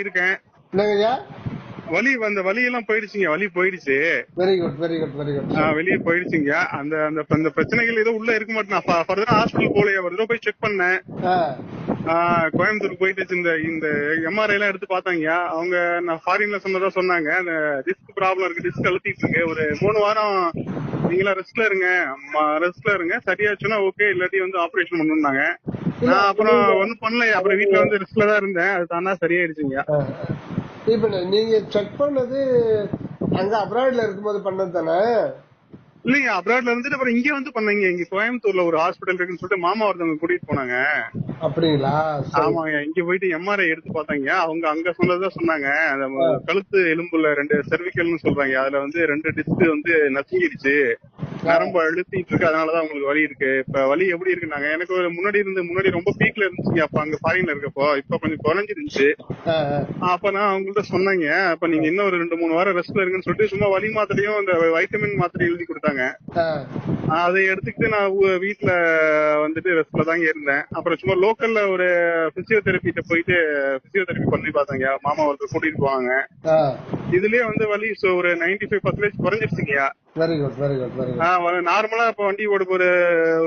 இருக்கேன். என்னங்கய்யா? வலியெல்லாம் போயிடுச்சுங்க. வலி போயிடுச்சு. Very good very good very good. வெளியே போயிடுச்சுங்க. அந்த பிரச்சனைகள் ஏதோ உள்ள இருக்க மாட்டேன். ஃபர்தரா ஹாஸ்பிட்டல் போலையா, ஒரு தடவை போய் செக் பண்ணேன். கோயம்புத்தூர் போயிட்டு இந்த எம்ஆர்ஐ எல்லாம் எடுத்து பார்த்தாங்க. அவங்க நான் ஃபாரின்ல சொன்னதா சொன்னாங்க. அந்த டிஸ்க் ப்ராப்ளம் இருக்கு, டிஸ்க் அழுத்திட்டு இருக்கு. ஒரு 3 வாரம் நீங்களா ரெஸ்ட்ல இருங்க, சரியாச்சுன்னா ஓகே, இல்லாட்டி வந்து ஆபரேஷன் பண்ணணும்னாங்க. நான் அப்புறம் ஒன்னும் பண்ணல. அப்புறம் வீட்டுல வந்து ரெஸ்ட்ல தான் இருந்தேன். அது தானா சரியாயிடுச்சுங்க. இப்ப நீங்க செக் பண்ணது அங்க அப்ராட்ல இருக்கும்போது பண்ணது தானே? இல்லைங்க, அப்ராட்ல இருந்துட்டு அப்புறம் இங்க வந்து பண்ணீங்க. இங்க கோயம்புத்தூர்ல ஒரு ஹாஸ்பிட்டல் இருக்குன்னு சொல்லிட்டு மாமா ஒருத்தவங்க கூட்டிட்டு போனாங்க. அப்படிங்களா? ஆமாங்க, இங்க போயிட்டு எம்ஆர்ஐ எடுத்து பார்த்தாங்க. அவங்க அங்க சொன்னதான் சொன்னாங்க. அந்த கழுத்து எலும்புல 2 செர்விக்கல்னு சொல்றாங்க. அதுல வந்து 2 டிஸ்க் வந்து நசுங்கிடுச்சு, நரம்பு அழுத்திட்டு இருக்கு. அதனாலதான் உங்களுக்கு வலி இருக்கு. இப்ப வலி எப்படி இருக்குன்னாங்க. எனக்கு ஒரு முன்னாடி ரொம்ப பீக்ல இருந்துச்சுங்க. அப்ப அங்க ஃபாரின்ல இருக்கப்போ இப்ப கொஞ்சம் குறைஞ்சிருந்துச்சு. அப்ப நான் அவங்கள்ட்ட சொன்னாங்க, அப்ப நீங்க இன்னும் ஒரு 2-3 வாரம் ரெஸ்ட்ல இருக்குன்னு சொல்லிட்டு சும்மா வலி மாத்திரையும் இந்த வைட்டமின் மாத்திரை எழுதி கொடுத்தாங்க. அதை எடுத்துக்கிட்டு நான் வீட்டுல வந்துட்டு ரெஸ்ட்ல தாங்க இருந்தேன். அப்புறம் சும்மா லோக்கல்ல ஒரு பிசியோதெரபிட்ட போயிட்டு பிசியோதெரபி பண்ணி பார்த்தாங்க. மாமா ஒருத்தர் கூட்டிட்டு போவாங்க. இதுலயே வந்து வலி ஒரு 95% குறைஞ்சிருச்சுங்கய்யா. Very good very good very good. நார்மலா இப்ப வண்டி ஓட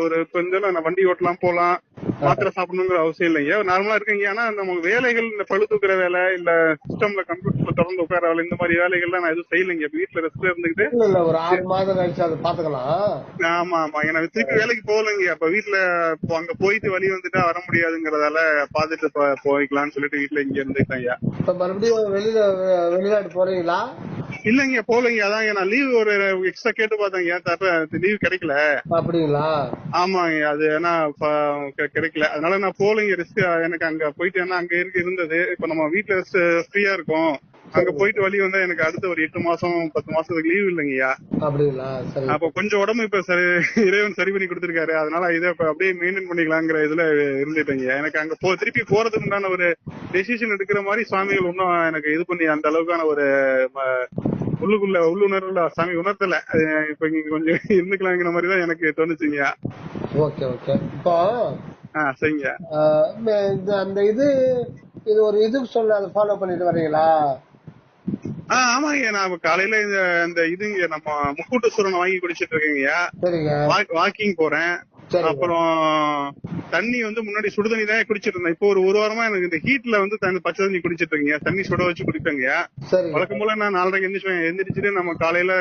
ஒரு கொஞ்சம் வண்டி ஓட்டலாம், போலாம், மாத்திரை சாப்பிடணுங்கிற அவசியம் இல்லைங்க. நார்மலா இருக்கீங்க. ஆனா நம்ம வேலைகள், இந்த பழு தூக்குற வேலை, இல்ல சிஸ்டம்ல கம்ப்யூட்டர்ல தொடர்ந்து உட்கார வேலை, இந்த மாதிரி வேலைகள்லாம் நான் எதுவும் செய்யலைங்க. வீட்டுல ரெஸ்ட்ல இருந்துகிட்டு ஒரு 6 மாதம் கழிச்சு அதை பாத்துக்கலாம். ஆமா எனக்கு திருப்பி வேலைக்கு போகலைங்க. அப்ப வீட்டுல அங்க போயிட்டு வலி வந்துட்டா வர முடியாதுங்கிறதால பாத்துட்டு போய்க்கலாம்னு சொல்லிட்டு வீட்டுல இங்க இருந்துட்டாங்க. இப்ப மறுபடியும் வெளிநாடு போறீங்களா? இல்லைங்க, போகலைங்க. அதாங்க நான் லீவ் ஒரு எக்ஸ்ட்ரா கேட்டு பார்த்தேங்க, லீவ் கிடைக்கல. அப்படிங்களா? ஆமாங்க, அது ஏன்னா கிடைக்கல. அதனால நான் போகலைங்க. ரிஸ்க் எனக்கு அங்க போயிட்டு அங்க இருந்தது. இப்ப நம்ம வீட்டுல ஃப்ரீயா இருக்கும். அங்க போயிட்டு வலி வந்தா எனக்கு அடுத்த ஒரு 8 மாசம் 10 மாசத்துக்கு லீவ் இல்லைங்கய்யா. அப்படிங்களா? அப்ப கொஞ்சம் உடம்பு இப்ப இறைவன் சரி பண்ணி கொடுத்திருக்காரு. அதனால இதை அப்படியே மெயின்டைன் பண்ணிக்கலாங்கிற இதுல இருந்துட்டேங்க. எனக்கு அங்க திருப்பி போறதுக்கு உண்டான ஒரு டெசிஷன் எடுக்கிற மாதிரி சுவாமிகள் இன்னும் எனக்கு இது பண்ணி அந்த அளவுக்கான ஒரு உள்ளுணர்வுல சாமி உணர்த்தல. இப்ப இங்க கொஞ்சம் இருந்துக்கலாங்கிற மாதிரி தான் எனக்கு தோணுச்சுங்க. Okay okay. இப்போ சரிங்க. அந்த இது ஒரு இதுக்கு சொல்ல அதை ஃபாலோ பண்ணிட்டு வரீங்களா? ஆமாங்க, நான் காலையில இந்த இதுங்க நம்ம முக்கூட்டு சூரணம் வாங்கி குடிச்சிட்டு இருக்கேங்க. வாக்கிங் போறேன். அப்புறம் தண்ணி வந்து முன்னாடி சுடுதண்ணி தான் குடிச்சிட்டு இருந்தேன். இப்போ ஒரு வாரமா எனக்கு இந்த ஹீட்ல வந்து பச்சை தண்ணி குடிச்சிட்டு இருக்கீங்க. தண்ணி சுட வச்சு குடிப்பேங்க. வழக்கம் போல நான் 4:30 எந்திரிச்சுட்டு நம்ம காலையில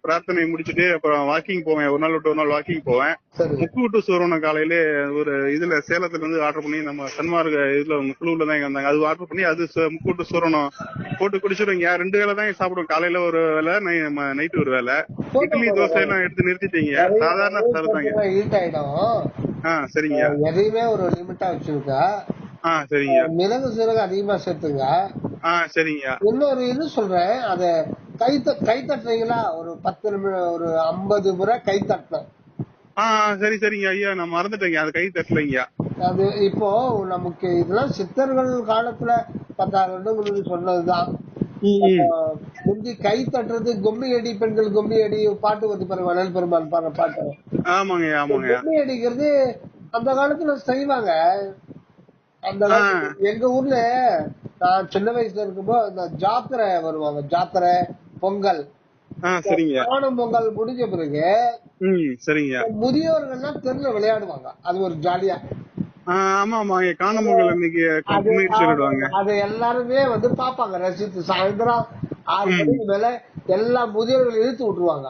பிரார்த்தனை முடிச்சுட்டு அப்புறம் வாக்கிங் போவேன். ஒரு நாள் விட்டு ஒரு நாள் வாக்கிங் போவேன். முக்கூட்டு சூரணம் காலையில ஒரு இதுல சேலத்துல இருந்து ஆர்டர் பண்ணி நம்ம சன்மார்க்க இதுல குழுவுல தான் வந்தாங்க. அது ஆர்டர் பண்ணி அது முக்கூட்டு சூரணம் போட்டு குடிச்சிருவீங்க. 2 வேளை தான் சாப்பிடுவோம். காலையில ஒரு வேலை, நைட்டு ஒரு வேலை. இட்லி தோசை எல்லாம் எடுத்து நிறுத்திட்டீங்க. சாதாரண சாப்பிட்டாங்க. சரிங்க. எதையுமே ஒரு லிமிட்டா வச்சிருக்க. சரிங்க. மிளகு சீரகம் அதிகமா சேர்த்துங்க. சரிங்க. இன்னொரு இது சொல்றேன், அத கை தட்டுறீங்களா? ஒரு 10 நிமிடம், ஒரு 50 முறை கை தட்டணும். சரிங்க ஐயா, நான் மறந்துட்டேங்க. அது கை தட்டலைங்க. அது இப்போ நமக்கு இதெல்லாம் சித்தர்கள் காலத்துல 10,000 வருடங்களுக்கு சொன்னதுதான். முந்தி கை தட்டுறது, கும்மி அடி, பெண்கள் கும்மி அடி பாட்டு வந்து பாருங்க, வள்ளல் பெருமான் பாடுற பாட்டு. ஆமாங்க ஆமாங்க. கும்மி அடிக்கிறது அந்த காலத்துல செய்வாங்க. அந்த எங்க ஊர்ல நான் சின்ன வயசுல இருக்கும்போது அந்த ஜாத்திரை வருவாங்க. ஜாத்திரை, பொங்கல், காணும் பொங்கல் முடிஞ்ச பிறகு முதியோர்கள்லாம் தெருல விளையாடுவாங்க. அது ஒரு ஜாலியா. அதை எல்லாருமே வந்து பாப்பாங்க, ரசித்து. சாயந்தரம் 6 மணிக்கு மேல எல்லா முதியோர்கள் இழுத்து விட்டுருவாங்க.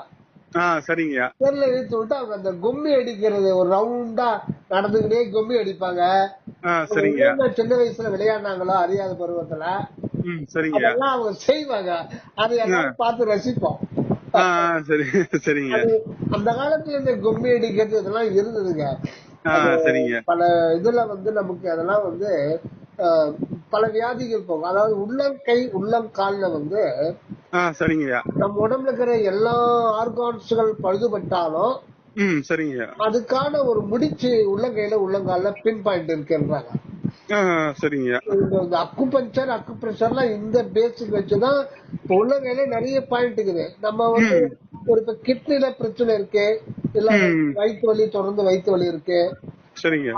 தெருல இழுத்து விட்டு அவங்க அந்த கும்மி அடிக்கிறது ஒரு ரவுண்டா நடந்துகிட்டே கும்மி அடிப்பாங்க. சின்ன வயசுல விளையாடினாங்களோ அறியாத பருவத்துல அதெல்லாம் அவங்க செய்வாங்க. அதை எல்லாம் பார்த்து ரசிப்போம். அந்த காலத்துல இந்த கும்மி அடிக்கிறது இதெல்லாம் இருந்ததுங்க. பல இதுல வந்து நமக்கு அதெல்லாம் வந்து பல வியாதிகள் போகும். அதாவது உள்ளங்கை உள்ளங்கால்ல வந்து நம்ம உடம்புல இருக்கிற எல்லா ஆர்கான்ஸ்கள் பழுதுபட்டாலும் அதுக்கான ஒரு முடிச்சு உள்ளங்கையில உள்ளங்கால்ல பின் பாயிண்ட் இருக்குன்றாங்க. அக்குபஞ்சர்லாம் இந்த பேசிக் வச்சுதான் உள்ளங்கையில நிறைய பாயிண்ட் இருக்குது. நம்ம வந்து ஒரு இப்ப கிட்னில பிரச்சனை இருக்கு, இல்ல வயிற்று வலி, தொடர்ந்து வயிற்று வலி இருக்கு,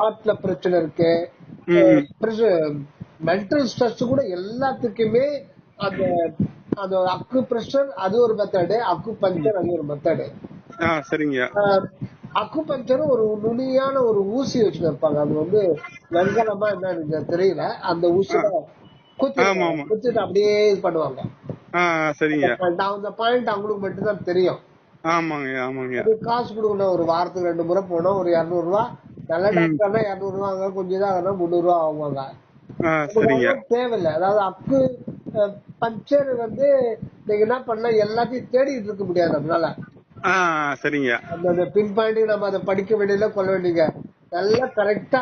ஹார்ட்ல பிரச்சனை இருக்கு, மென்டல் ஸ்ட்ரெஸ் கூட எல்லாத்துக்குமே அந்த அந்த அக்கு பிரஷர் அது ஒரு மெத்தடு, அக்கு பஞ்சர் அது ஒரு மெத்தடு. சரிங்க. அக்கு பஞ்சர் ஒரு நுனியான ஒரு ஊசி வச்சுட்டு இருப்பாங்க. அது வந்து வெங்கலமா என்ன தெரியல. அந்த ஊசியில குத்திட்டு அப்படியே இது பண்ணுவாங்க. சரிங்க. அந்த பாயிண்ட் அவங்களுக்கு மட்டும்தான் தெரியும். ஆமாங்க ஆமாங்க. அது காசு கொடுக்கணும். ஒரு வாரத்துக்கு 2 முறை போனோம். ஒரு 200 ரூபா. நல்ல டாக்டர்னா 200 ரூபா ஆகும். கொஞ்சம் தான் 300 ரூபா ஆகுவாங்க. தேவையில்லை. அதாவது அக்கு பஞ்சர் வந்து நீங்க என்ன பண்ண எல்லாத்தையும் தேடிட்டு இருக்க முடியாது நம்மளால. சரிங்க. அந்த பின் பாயிண்ட் நம்ம அதை படிக்க வேண்டியல கொள்ள வேண்டிய நல்லா கரெக்டா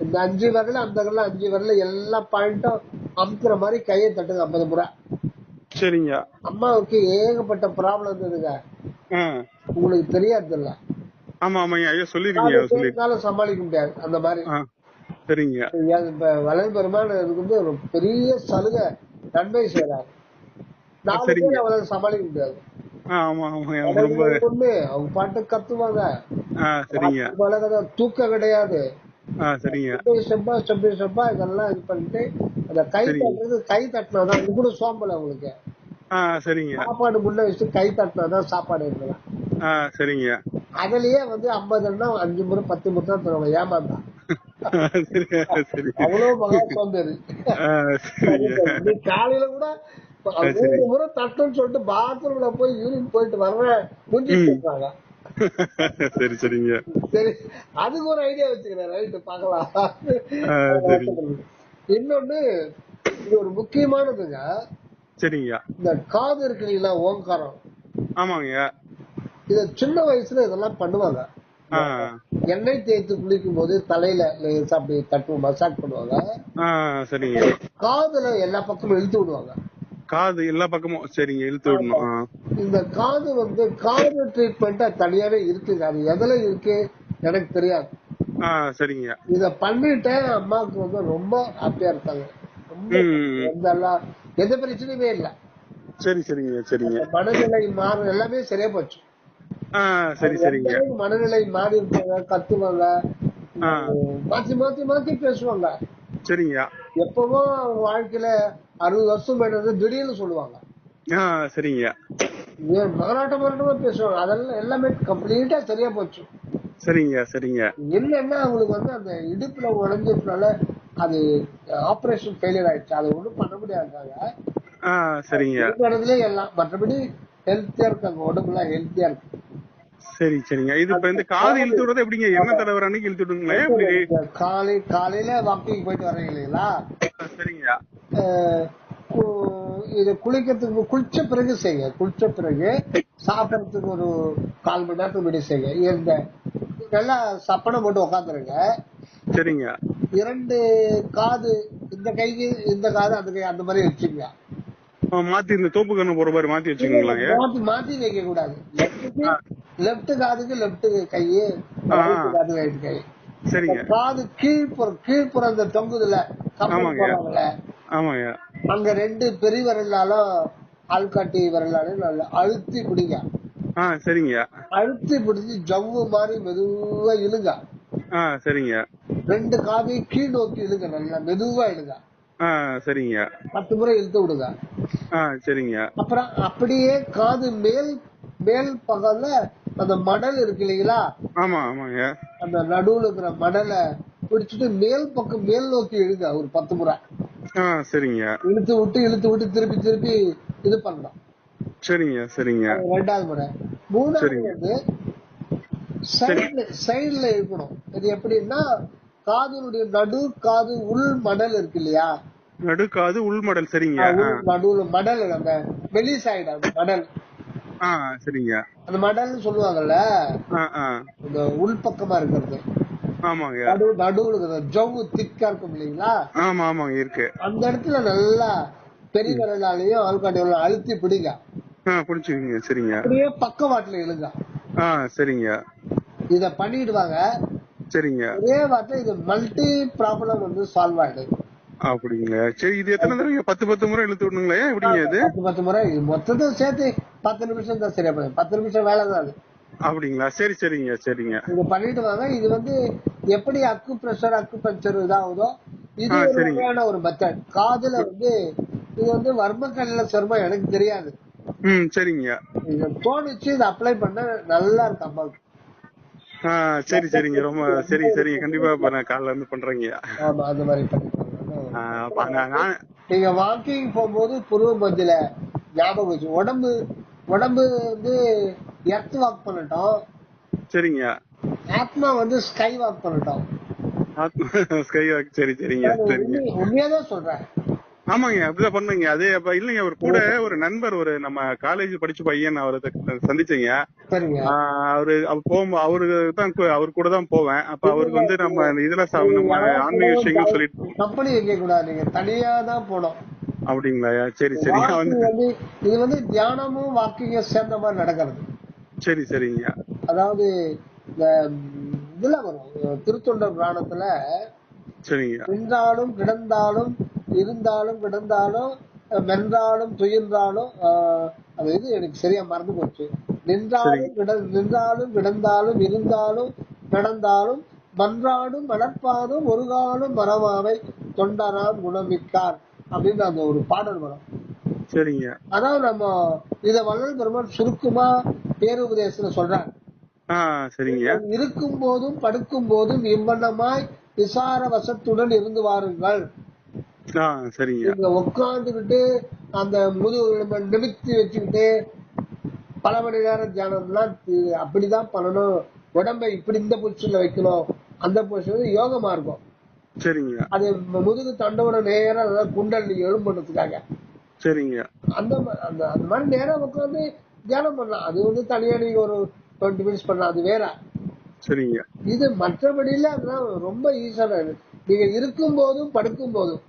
இந்த 5 வரல அந்த 5 வரல எல்லா பாயிண்ட்டும் அமுக்குற மாதிரி கையை தட்டுங்க 50 முறை. சரிங்க. அம்மாவுக்கு ஏகப்பட்ட ப்ராப்ளம் இருந்ததுங்க. உங்களுக்கு தெரியாது இல்ல? ஆமா ஆமாங்க ஐயா சொல்லிருக்கீங்க. சமாளிக்க முடியாது அந்த மாதிரி. சரிங்க. இப்ப வளர் பெருமாள் வந்து ஒரு பெரிய சலுகை நன்மை செய்யறாரு. 4 பேர் அவளால சமாளிக்க முடியாது. அவங்க பாட்டு கத்துவாங்க. தூக்கம் கிடையாது. ஸ்டெப்பா இதெல்லாம் இது பண்ணிட்டு அந்த கை தட்டுறது, கை தட்டினாதான் இது கூட சோம்பல அவங்களுக்கு. சாப்பாடு முன்ன வச்சு கை தட்டினாதான் சாப்பாடு இருக்கலாம். சரிங்க. அதுலயே வந்து 50 5 முறை 10 முறை தான் தருவாங்க. ஏமாந்தான் அவ்வளவு மகா சோம்பேறி. காலையில கூட 3 முறை தட்டுன்னு சொல்லிட்டு பாத்ரூம்ல போய் யூரின் போயிட்டு வர்றேன் முடிஞ்சிருக்காங்க. சரி சரிங்க. சரி, அதுக்கு ஒரு ஐடியா வச்சுக்கிறேன். ரைட்டு பாக்கலாம். இன்னொன்னு இது ஒரு முக்கியமானதுங்க. சரிங்க. இந்த காது இருக்கு இல்லைங்களா, ஓங்காரம். ஆமாங்க. இத சின்ன வயசுல இதெல்லாம் பண்ணுவாங்க. எண்ணெய் தேய்த்து குளிக்கும் போது தலையில அப்படி தட்டு மசாஜ் பண்ணுவாங்க. சரிங்க. காதுல எல்லா பக்கமும் இழுத்து விடுவாங்க. காது எல்லா பக்கமும். சரிங்க, இழுத்து விடணும். இந்த காது வந்து காது ட்ரீட்மெண்ட் தனியாவே இருக்குங்க. அது எதுல இருக்கு எனக்கு தெரியாது. சரிங்க. இத பண்ணிட்டேன். அம்மாவுக்கு வந்து ரொம்ப ஹாப்பியா இருக்காங்க. எந்த பிரச்சனையுமே இல்ல. சரி சரிங்க. சரிங்க. மனநிலை மாறும், எல்லாமே சரியா போச்சு. சரி சரிங்க. மனநிலை மாறி இருப்பாங்க, கத்துவாங்க, மாத்தி மாத்தி மாத்தி பேசுவாங்க. சரிங்க. எப்பவோ அவங்க வாழ்க்கையில 60 வருஷம் போயிட்டு திடீர்னு சொல்லுவாங்க. சரிங்க. மாறாட்டமா பேசுவாங்க. அதெல்லாம் எல்லாமே கம்ப்ளீட்டா சரியா போச்சு. சரிங்க. சரிங்க. என்னன்னா அவங்களுக்கு வந்து அந்த இடுப்புல உடஞ்சதுனால அது ஆபரேஷன் ஃபெயிலியர் ஆயிடுச்சு. அது ஒண்ணும் பண்ண முடியாதுங்க. சரிங்க. இடத்துலயே எல்லாம் மற்றபடி ஹெல்த்தியா இருக்காங்க. உடம்புலாம் ஹெல்த்தியா இருக்கு. சரி சரிங்க. இது இப்ப இந்த காது இழுத்து விடுறது எப்படிங்க? எண்ணெய் தடவை அன்னைக்கு இழுத்து விடுங்களா? காலையில வாக்கிங் போயிட்டு வர்றீங்க இல்லைங்களா? சரிங்க. இது குளிக்கிறதுக்கு குளிச்ச பிறகு செய்யுங்க. குளிச்ச பிறகு சாப்பிடறதுக்கு ஒரு 1/4 மணி நேரத்துக்கு முன்னாடி செய்யுங்க. இந்த நல்லா சப்பனை போட்டு உட்காந்துருங்க. சரிங்க. 2 காது, இந்த கைக்கு இந்த காது அந்த கை, அந்த மாதிரி வச்சுங்க. மாத்தி இந்த தோப்பு கண்ணு போற மாதிரி மாத்தி வச்சுக்கோங்களா? மாத்தி வைக்க கூடாது. லெப்ட் காதுக்கு லெப்ட் கை, காது ரைட் கை. சரிங்க. காது கீழ்ப்புறம் இந்த தொங்குதுல போறாங்கல்ல, அங்க 2 பெரிய விரலாலும் ஆள்காட்டி விரலாலும் நல்லா அழுத்தி பிடிங்க. சரிங்க. அழுத்தி பிடிச்சி ஜவ்வு மாதிரி மெதுவா இழுங்க. சரிங்க. 2 காதையும் கீழ் நோக்கி இழுங்க. நல்லா மெதுவா இழுங்க. சரிங்க. 10 முறை இழுத்து விடுங்க. சரிங்க. அப்புறம் அப்படியே காது மேல் பக்கம்ல அந்த மடல் இருக்கு இல்லைங்களா? ஆமா ஆமாங்க. அந்த நடுவுல இருக்கிற மடலை பிடிச்சிட்டு மேல் பக்கம் மேல் நோக்கி இழுங்க ஒரு 10 முறை. சரிங்க. இழுத்து விட்டு திருப்பி திருப்பி இது பண்ணலாம். சரிங்க. சரிங்க. 2வது முறை. 3வது வந்து சைடுல இருக்கணும். இது எப்படின்னா காதுடைய காது உள் மடல் இருக்கு இல்லையா? நடுக்காது உள் மடல். சரிங்க. நடுவுல மடல், அந்த வெளி சைடு அந்த மடல். சரிங்க. அந்த மடல்னு சொல்லுவாங்கல்ல, இந்த உள் பக்கமா இருக்கிறது. ஆமாங்க. நடுவுல ஜவ்வு திக்கா இருக்கும் இல்லைங்களா? ஆமா ஆமாங்க இருக்கு. அந்த இடத்துல நல்லா பெரிய விரலாலையும் ஆள்காட்டி விரலாலையும் அழுத்தி பிடிங்க. பிடிச்சுக்கீங்க. சரிங்க. அப்படியே பக்கவாட்டுல இழுங்க. சரிங்க. இத பண்ணிடுவாங்க. சரிங்க. ஒரே வார்த்தை இது மல்டி ப்ராப்ளம் வந்து சால்வ் ஆயிடுது. அப்படிங்களா? சரி, இது எத்தனை தடவை 10 முறை இழுத்து விடணுங்களா? எப்படிங்க இது? 10 முறை மொத்தத்தை சேர்த்து 10 நிமிஷம் தான். சரியா போய் 10 நிமிஷம் வேலை தான் அது. அப்படிங்களா? சரி சரிங்க. சரிங்க. இது பண்ணிட்டு வாங்க. இது வந்து எப்படி அக்கு பிரஷர் அக்கு பஞ்சர் இதாகுதோ இது ஒரு வகையான ஒரு மெத்தட். காதுல வந்து இது வந்து வர்மக்கல்ல சர்மம் எனக்கு தெரியாது. சரிங்க. இது தோணுச்சு, இதை அப்ளை பண்ண நல்லா இருக்கு அம்மாவுக்கு. சரி சரிங்க, ரொம்ப சரி சரிங்க. கண்டிப்பா இப்ப நான் காலைல இருந்து பண்றேங்க. ஆமா, அந்த மாதிரி பண்ணிக்கலாம். நீங்க வாக்கிங் போகும்போது புருவ மத்தியில ஞாபகம் வச்சு உடம்பு வந்து எர்த் வாக் பண்ணட்டும். சரிங்க. ஆத்மா வந்து ஸ்கை வாக் பண்ணட்டும். Sky walk. சரி சரிங்க சரிங்க. உண்மையாதான் சொல்றேன். ஆமாங்க, அப்படிதான் பண்ணுங்க. அது அப்ப இல்லைங்க, ஒரு கூட ஒரு நண்பர், ஒரு நம்ம காலேஜ் படிச்ச பையன், அவரை சந்திச்சீங்க. அவரு அவரு கூட தான் போவேன். அப்ப அவருக்கு வந்து நம்ம இதுல நம்ம ஆன்மீக விஷயங்கள் சொல்லிட்டு கம்பெனி வைக்க கூடாது, நீங்க தனியா தான் போனோம். அப்படிங்களா? சரி சரி. இது வந்து தியானமும் வாக்கிங்க சேர்ந்த மாதிரி நடக்கிறது. சரி சரிங்க. அதாவது இந்த இதுல வரும் திருத்தொண்டர் புராணத்துல, சரிங்க, நின்றாலும் கிடந்தாலும் இருந்தாலும் கிடந்தாலும் மென்றாலும் துயின்றாலும், அது இது எனக்கு சரியா மறந்து போச்சு. நின்றாலும் கிடந்தாலும் இருந்தாலும் நடந்தாலும் மன்றாடும் மலர்ப்பாதும் ஒரு காலம் மரமாவை தொண்டராம் குணமிக்கார் அப்படின்னு அந்த ஒரு பாடல் வரும். சரிங்க. அதாவது நம்ம இத வள்ளல் பெருமான் சுருக்கமா பேருபதேசத்துல சொல்றாங்க. சரிங்க. இருக்கும் போதும் படுக்கும் போதும் இவ்வண்ணமாய் விசார வசத்துடன் இருந்து வாருங்கள். சரிங்க. நீங்க உட்காந்துக்கிட்டு அந்த முதுகு நிமித்தி வச்சுக்கிட்டு பல மணி நேரம் தியானம்லாம் அப்படிதான் பண்ணணும். உடம்பை இப்படி இந்த பொசிஷன்ல வைக்கணும், அந்த பொசிஷன் யோகமா இருக்கும். சரிங்க. அது முதுகு தண்டோட நேரம் குண்டல் நீங்க எழும்புறதுக்காக. சரிங்க. அந்த மாதிரி நேரம் உட்காந்து தியானம் பண்ணலாம். அது வந்து தனியா நீங்க ஒரு 20 மினிட்ஸ் பண்ணலாம், அது வேற. சரிங்க. இது மற்றபடியில அதெல்லாம் ரொம்ப ஈஸியான. நீங்க இருக்கும் போதும் படுக்கும் போதும்,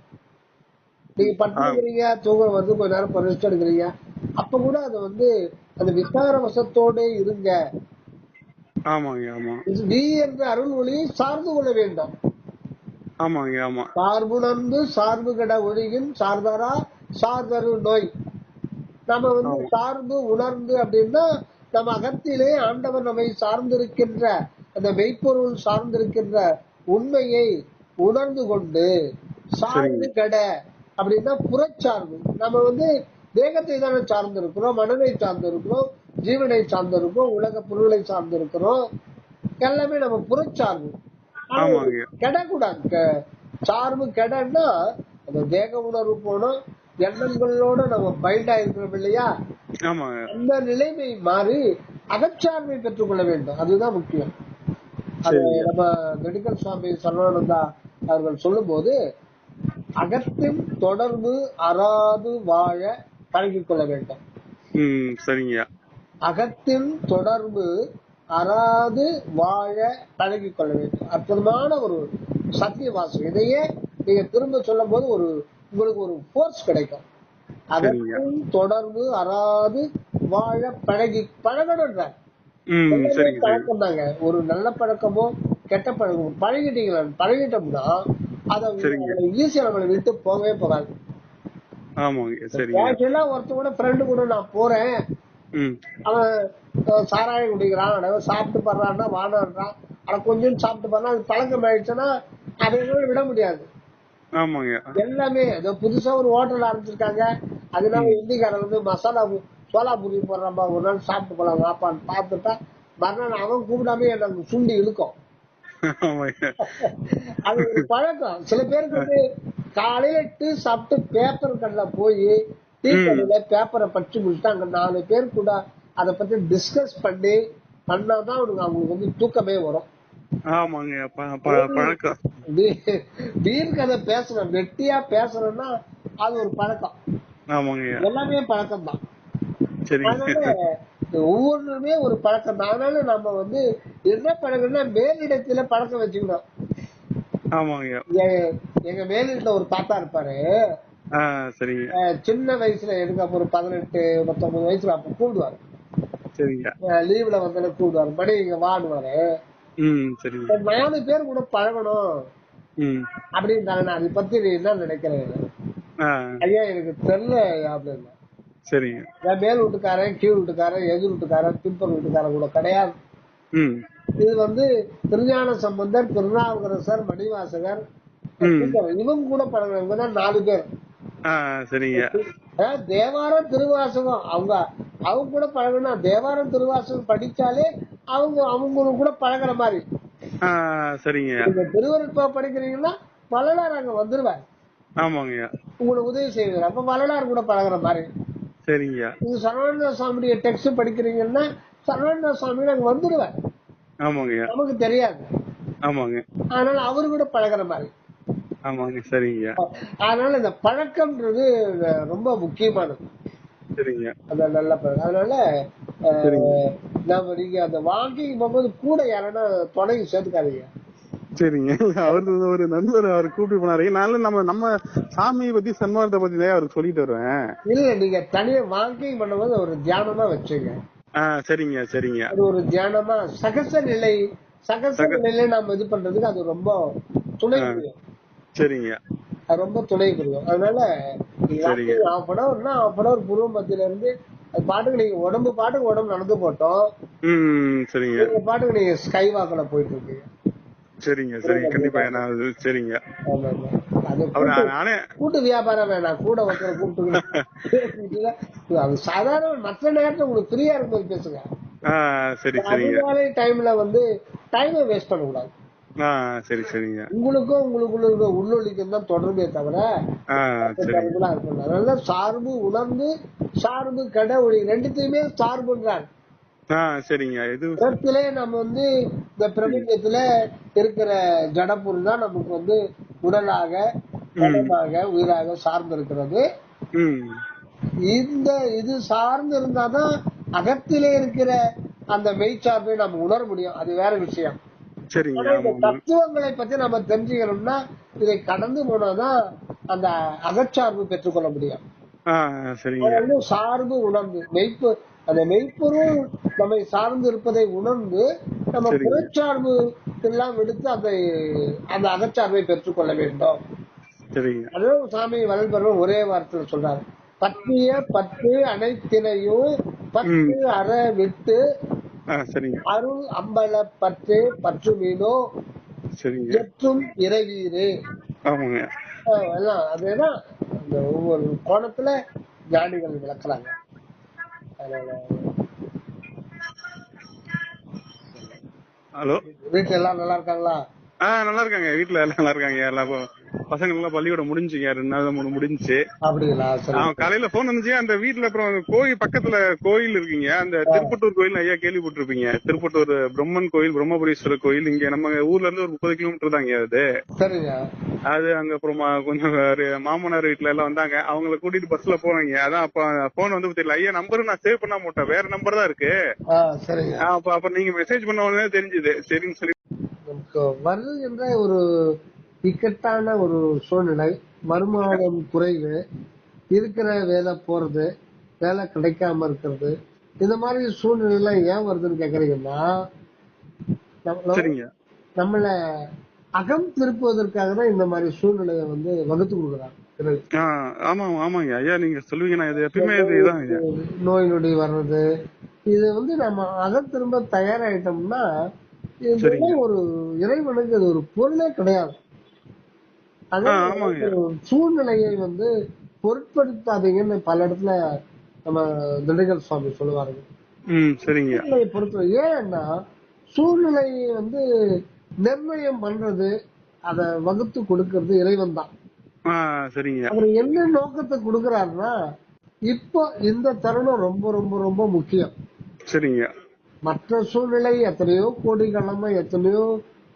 நீங்க படுத்துக்கிறீங்க, தூக்கம் வந்து கொஞ்ச நேரம் ரெஸ்ட் எடுக்கிறீங்க, அப்ப கூட அது வந்து அந்த விசார வசத்தோட இருங்க. ஆமாங்க. ஆமா. நீ என்ற அருள் ஒளியை சார்ந்து கொள்ள வேண்டும். ஆமாங்க. ஆமா. சார்புணர்ந்து சார்பு கட ஒளியின் சார்தரா சார்தரு நோய். நம்ம வந்து சார்பு உணர்ந்து அப்படின்னா நம்ம அகத்திலே ஆண்டவர் நம்மை சார்ந்திருக்கின்ற அந்த மெய்ப்பொருள் சார்ந்திருக்கின்ற உண்மையை உணர்ந்து கொண்டு, சார்ந்து கட அப்படின்னா புறச்சார்பு. நம்ம வந்து தேகத்தை தானே சார்ந்து இருக்கிறோம், மனதை சார்ந்து இருக்கிறோம், ஜீவனை சார்ந்து இருக்கிறோம், உலக பொருளை சார்ந்து இருக்கிறோம். எல்லாமே நம்ம புறச்சார்பு. கெடக்கூடாது. சார்பு கெடன்னா அந்த தேக உணர்வு போனோம், எண்ணங்களோட நம்ம பைண்டா இருக்கிறோம் இல்லையா, அந்த நிலைமை மாறி அகச்சார்பை பெற்றுக் கொள்ள வேண்டும். அதுதான் முக்கியம். அது நம்ம மெடிக்கல் சுவாமி சர்வானந்தா அவர்கள் சொல்லும் போது, அகத்தின் தொடர்பு அறாது வாழ பழகிக் கொள்ள வேண்டும். சரிங்க. அகத்தின் தொடர்பு அறாது வாழ பழகிக் கொள்ள வேண்டும். அற்புதமான ஒரு சத்திய வாசகம். இதையே நீங்க திரும்ப சொல்லும் போது உங்களுக்கு ஒரு போர்ஸ் கிடைக்கும். அகத்தின் தொடர்பு அறாது வாழ பழகணுன்ற பழக்கம் தாங்க. ஒரு நல்ல பழக்கமோ கெட்ட பழக்கமோ பழகிட்டோம்னா அதை ஈஸியா நம்மளை விட்டு போகவே போகாது. ஒருத்தோட ஃப்ரெண்டு கூட நான் போறேன், அவன் சாராயம் குடிக்கிறான், சாப்பிட்டு படுறான்னா வாடான்றான், அதை கொஞ்சம் சாப்பிட்டு பாருனா அது பழக்கம் ஆயிடுச்சுன்னா அதை விட முடியாது. எல்லாமே புதுசா ஒரு ஹோட்டல் ஆரம்பிச்சிருக்காங்க, அதனால இந்திக்காரன் வந்து மசாலா சோலா பூரி போடுறான்பா, ஒரு நாள் சாப்பிட்டு போலாம் வாப்பான்னு பார்த்துட்டா மறுநாள் அவன் கூப்பிடாம எனக்கு சுண்டி இழுக்கும். அது ஒரு பழக்கம். சில பேருக்கு வந்து காலையில டீ சாப்பிட்டு பேப்பர் கடையில போய் டீ கடையில பேப்பரை படிச்சு முடிச்சுட்டு அங்க 4 பேர் கூட அதை பத்தி டிஸ்கஸ் பண்ணாதான் அவங்களுக்கு வந்து தூக்கமே வரும். வீர் கதை பேசுறேன், வெட்டியா பேசுறேன்னா அது ஒரு பழக்கம். எல்லாமே பழக்கம் தான். ஒவ்வொன்றுமே ஒரு பழக்கம் தான். அதனால நம்ம வந்து என்ன பழக்கம்னா மேலிடத்துல பழக்கம் வச்சுக்கணும். எங்க மேலிடத்துல ஒரு தாத்தா இருப்பாரு, சின்ன வயசுல எனக்கு ஒரு 18-19 வயசுல அப்ப கூப்பிடுவாரு. லீவ்ல வந்து கூப்பிடுவாரு, மணி இங்க வாடுவாரு. 4 பேர் கூட பழகணும் அப்படின்னு. அதை பத்தி நீ என்ன நினைக்கிறேன்? ஐயா எனக்கு தெரியல அப்படின்னு. மேல் வீட்டுக்காரன், கீழ் வீட்டுக்காரன், எதிர் வீட்டுக்காரன், பின்பர் வீட்டுக்காரன் கூட கிடையாது. இது வந்து திருஞான சம்பந்தர், திருநாவுக்கரசர், மணிவாசகர், இவங்க கூட பழகுறவங்க தான் 4 பேர். சரிங்க. தேவாரம் திருவாசகம் அவங்க கூட பழகுனா தேவாரம் திருவாசகம் படிச்சாலே அவங்க கூட பழகுற மாதிரி. சரிங்க. நீங்க திருவருட்பா படிக்கிறீங்கன்னா வள்ளலார் அங்க வந்துருவார். ஆமாங்க. உங்களுக்கு உதவி செய்வார். அப்ப வள்ளலார் கூட பழகுற மாதிரி. சரிங்க. நீங்க சரவண சுவாமியுடைய டெக்ஸ்ட் படிக்கிறீங்கன்னா சரவண சுவாமி அங்க வந்துருவார். ஆமாங்க. நமக்கு தெரியாது. ஆமாங்க. அதனால அவரு கூட பழகுற மாதிரி. ஆமாங்க. சரிங்க. அதனால இந்த பழக்கம்ன்றது ரொம்ப முக்கியமானது. சரிங்க. அந்த நல்ல பழக்கம். அதனால நீங்க அந்த வாக்கிங் போகும்போது கூட யாரானா துணைக்கு சேர்த்துக்காதீங்க. சரிங்க. அவரு ஒரு நண்பர் அவர் கூப்பிட்டு போனாரு. நானும் நம்ம சாமியை பத்தி சன்மார்க்கத்தை பத்தி தான் அவருக்கு சொல்லிட்டு வருவேன். இல்ல நீங்க தனியா வாக்கிங் பண்ணும்போது ஒரு தியானமா வச்சுங்க. சரிங்க. சரிங்க. அது ஒரு தியானமா சகச நிலையில நாம இது பண்றதுக்கு அது ரொம்ப துணை புரியும். சரிங்க. அது ரொம்ப துணை புரியும். அதனால பூர்வ மத்தியில இருந்து அது பாட்டுக்கு நீங்க உடம்பு நடந்து போட்டோம். சரிங்க. நீங்க பாட்டுக்கு நீங்க ஸ்கை வாக்ல போயிட்டு இருக்கீங்க. சரிங்க. சரிங்க. கண்டிப்பா. சரிங்க. கூட்டு வியாபாரம் வேணாம். கூட ஒருத்தர் கூப்பிட்டு அது சாதாரண மற்ற நேரத்துல உங்களுக்கு ஃப்ரீயா இருக்கும்போது பேசுங்க. சரி. சரிங்க. அதிகாலை டைம்ல டைமை வேஸ்ட் பண்ணக்கூடாது. சரி. சரிங்க. உங்களுக்கும் உங்களுக்குள்ள இருக்க உள்ளொலிக்கும் தான் தொடர்பே தவிர இருக்கணும். அதனால சார்பு உணர்ந்து சார்பு கடவுளி ரெண்டுத்தையுமே சார்புன்றாங்க. சரிங்க. இடத்திலே நம்ம இந்த பிரபஞ்சத்துல இருக்கிற ஜடப்பொருள் தான் நமக்கு உடலாக மனமாக உயிராக சார்ந்து இருக்கிறது. இது சார்ந்து இருந்தாதான் அகத்திலே இருக்கிற அந்த மெய்ச்சார்பை நம்ம உணர முடியும். அது வேற விஷயம். தத்துவங்களை பத்தி நம்ம தெரிஞ்சுக்கணும்னா இதை கடந்து போனாதான் அந்த அகச்சார்பு பெற்றுக்கொள்ள முடியும். சார்பு உணர்ந்து அந்த மெய்ப்பொருள் நம்மை சார்ந்து இருப்பதை உணர்ந்து நம்ம புறச்சார்பு எல்லாம் எடுத்து அந்த அகச்சார்பை பெற்றுக்கொள்ள வேண்டும். அதுவும் சாமி வளர்பெறும் ஒரே வார்த்தையில் சொல்றாரு, பற்றிய பற்று அனைத்தினையும் பற்று அற விட்டு அருள் அம்பல பற்று பற்று மீனோ எற்றும் இறைவீரு. எல்லாம் அதேதான் ஒவ்வொரு கோணத்துல ஞானிகள் விளக்குறாங்க. ஹலோ, வீட்டுல எல்லாம் நல்லா இருக்காங்களா? நல்லா இருக்காங்க. வீட்டுல எல்லாம் நல்லா இருக்காங்க. எல்லாம் பசங்க எல்லாம் பள்ளிக்கூடம் முடிஞ்சுங்க. 2 நாள் முடிஞ்சுச்சு. அப்படிங்களா? காலையில போன் வந்துச்சு. அந்த வீட்டுல அப்புறம் கோயில் பக்கத்துல கோயில் இருக்குங்க. அந்த திருப்பட்டூர் கோயில் ஐயா கேள்விப்பட்டிருப்பீங்க. திருப்பட்டூர் பிரம்மன் கோயில், பிரம்மபுரீஸ்வரர் கோயில் இங்க நம்ம ஊர்ல இருந்து ஒரு 30 கிலோமீட்டர் தாங்க அது. அது அங்க அப்புறமா கொஞ்சம் மாமனார் வீட்டுல எல்லாம் வந்தாங்க. அவங்களை கூட்டிட்டு பஸ்ல போனீங்க. அதான் அப்ப போன் தெரியல. ஐயா நம்பர் நான் சேவ் பண்ண மாட்டேன், வேற நம்பர் தான் இருக்கு. அப்ப நீங்க மெசேஜ் பண்ண உடனே தெரிஞ்சுது. சரின்னு சொல்லி வருகின்ற ஒரு இக்கட்டான ஒரு சூழ்நிலை, வருமானம் குறைவு, இருக்கிற வேலை போறது, வேலை கிடைக்காம இருக்கிறது, இந்த மாதிரி சூழ்நிலை எல்லாம் ஏன் வருதுன்னு கேக்குறீங்கன்னா நம்மள அகம் திருப்புவதற்காக தான் இந்த மாதிரி சூழ்நிலையை வகுத்து கொடுக்குறாங்க. ஆமாங்க ஐயா, நீங்க சொல்லுவீங்க. நோய் நொடி வர்றது இது நம்ம அகம் திரும்ப தயாராயிட்டோம்னா ஒரு இறைவனுக்கு அது ஒரு பொருளே கிடையாது. சூழ்நிலையை பொருட்படுத்தாதீங்கன்னு பல இடத்துல நம்ம திண்டுக்கல் சுவாமி சொல்லுவாருங்க. ஏன்னா சூழ்நிலையை நிர்ணயம் பண்றது, அத வகுத்து கொடுக்கறது இறைவன் தான். அவர் என்ன நோக்கத்தை கொடுக்கிறாருன்னா, இப்போ இந்த தருணம் ரொம்ப ரொம்ப ரொம்ப முக்கியம். மற்ற சூழ்நிலை எத்தனையோ கோடி காலமா எத்தனையோ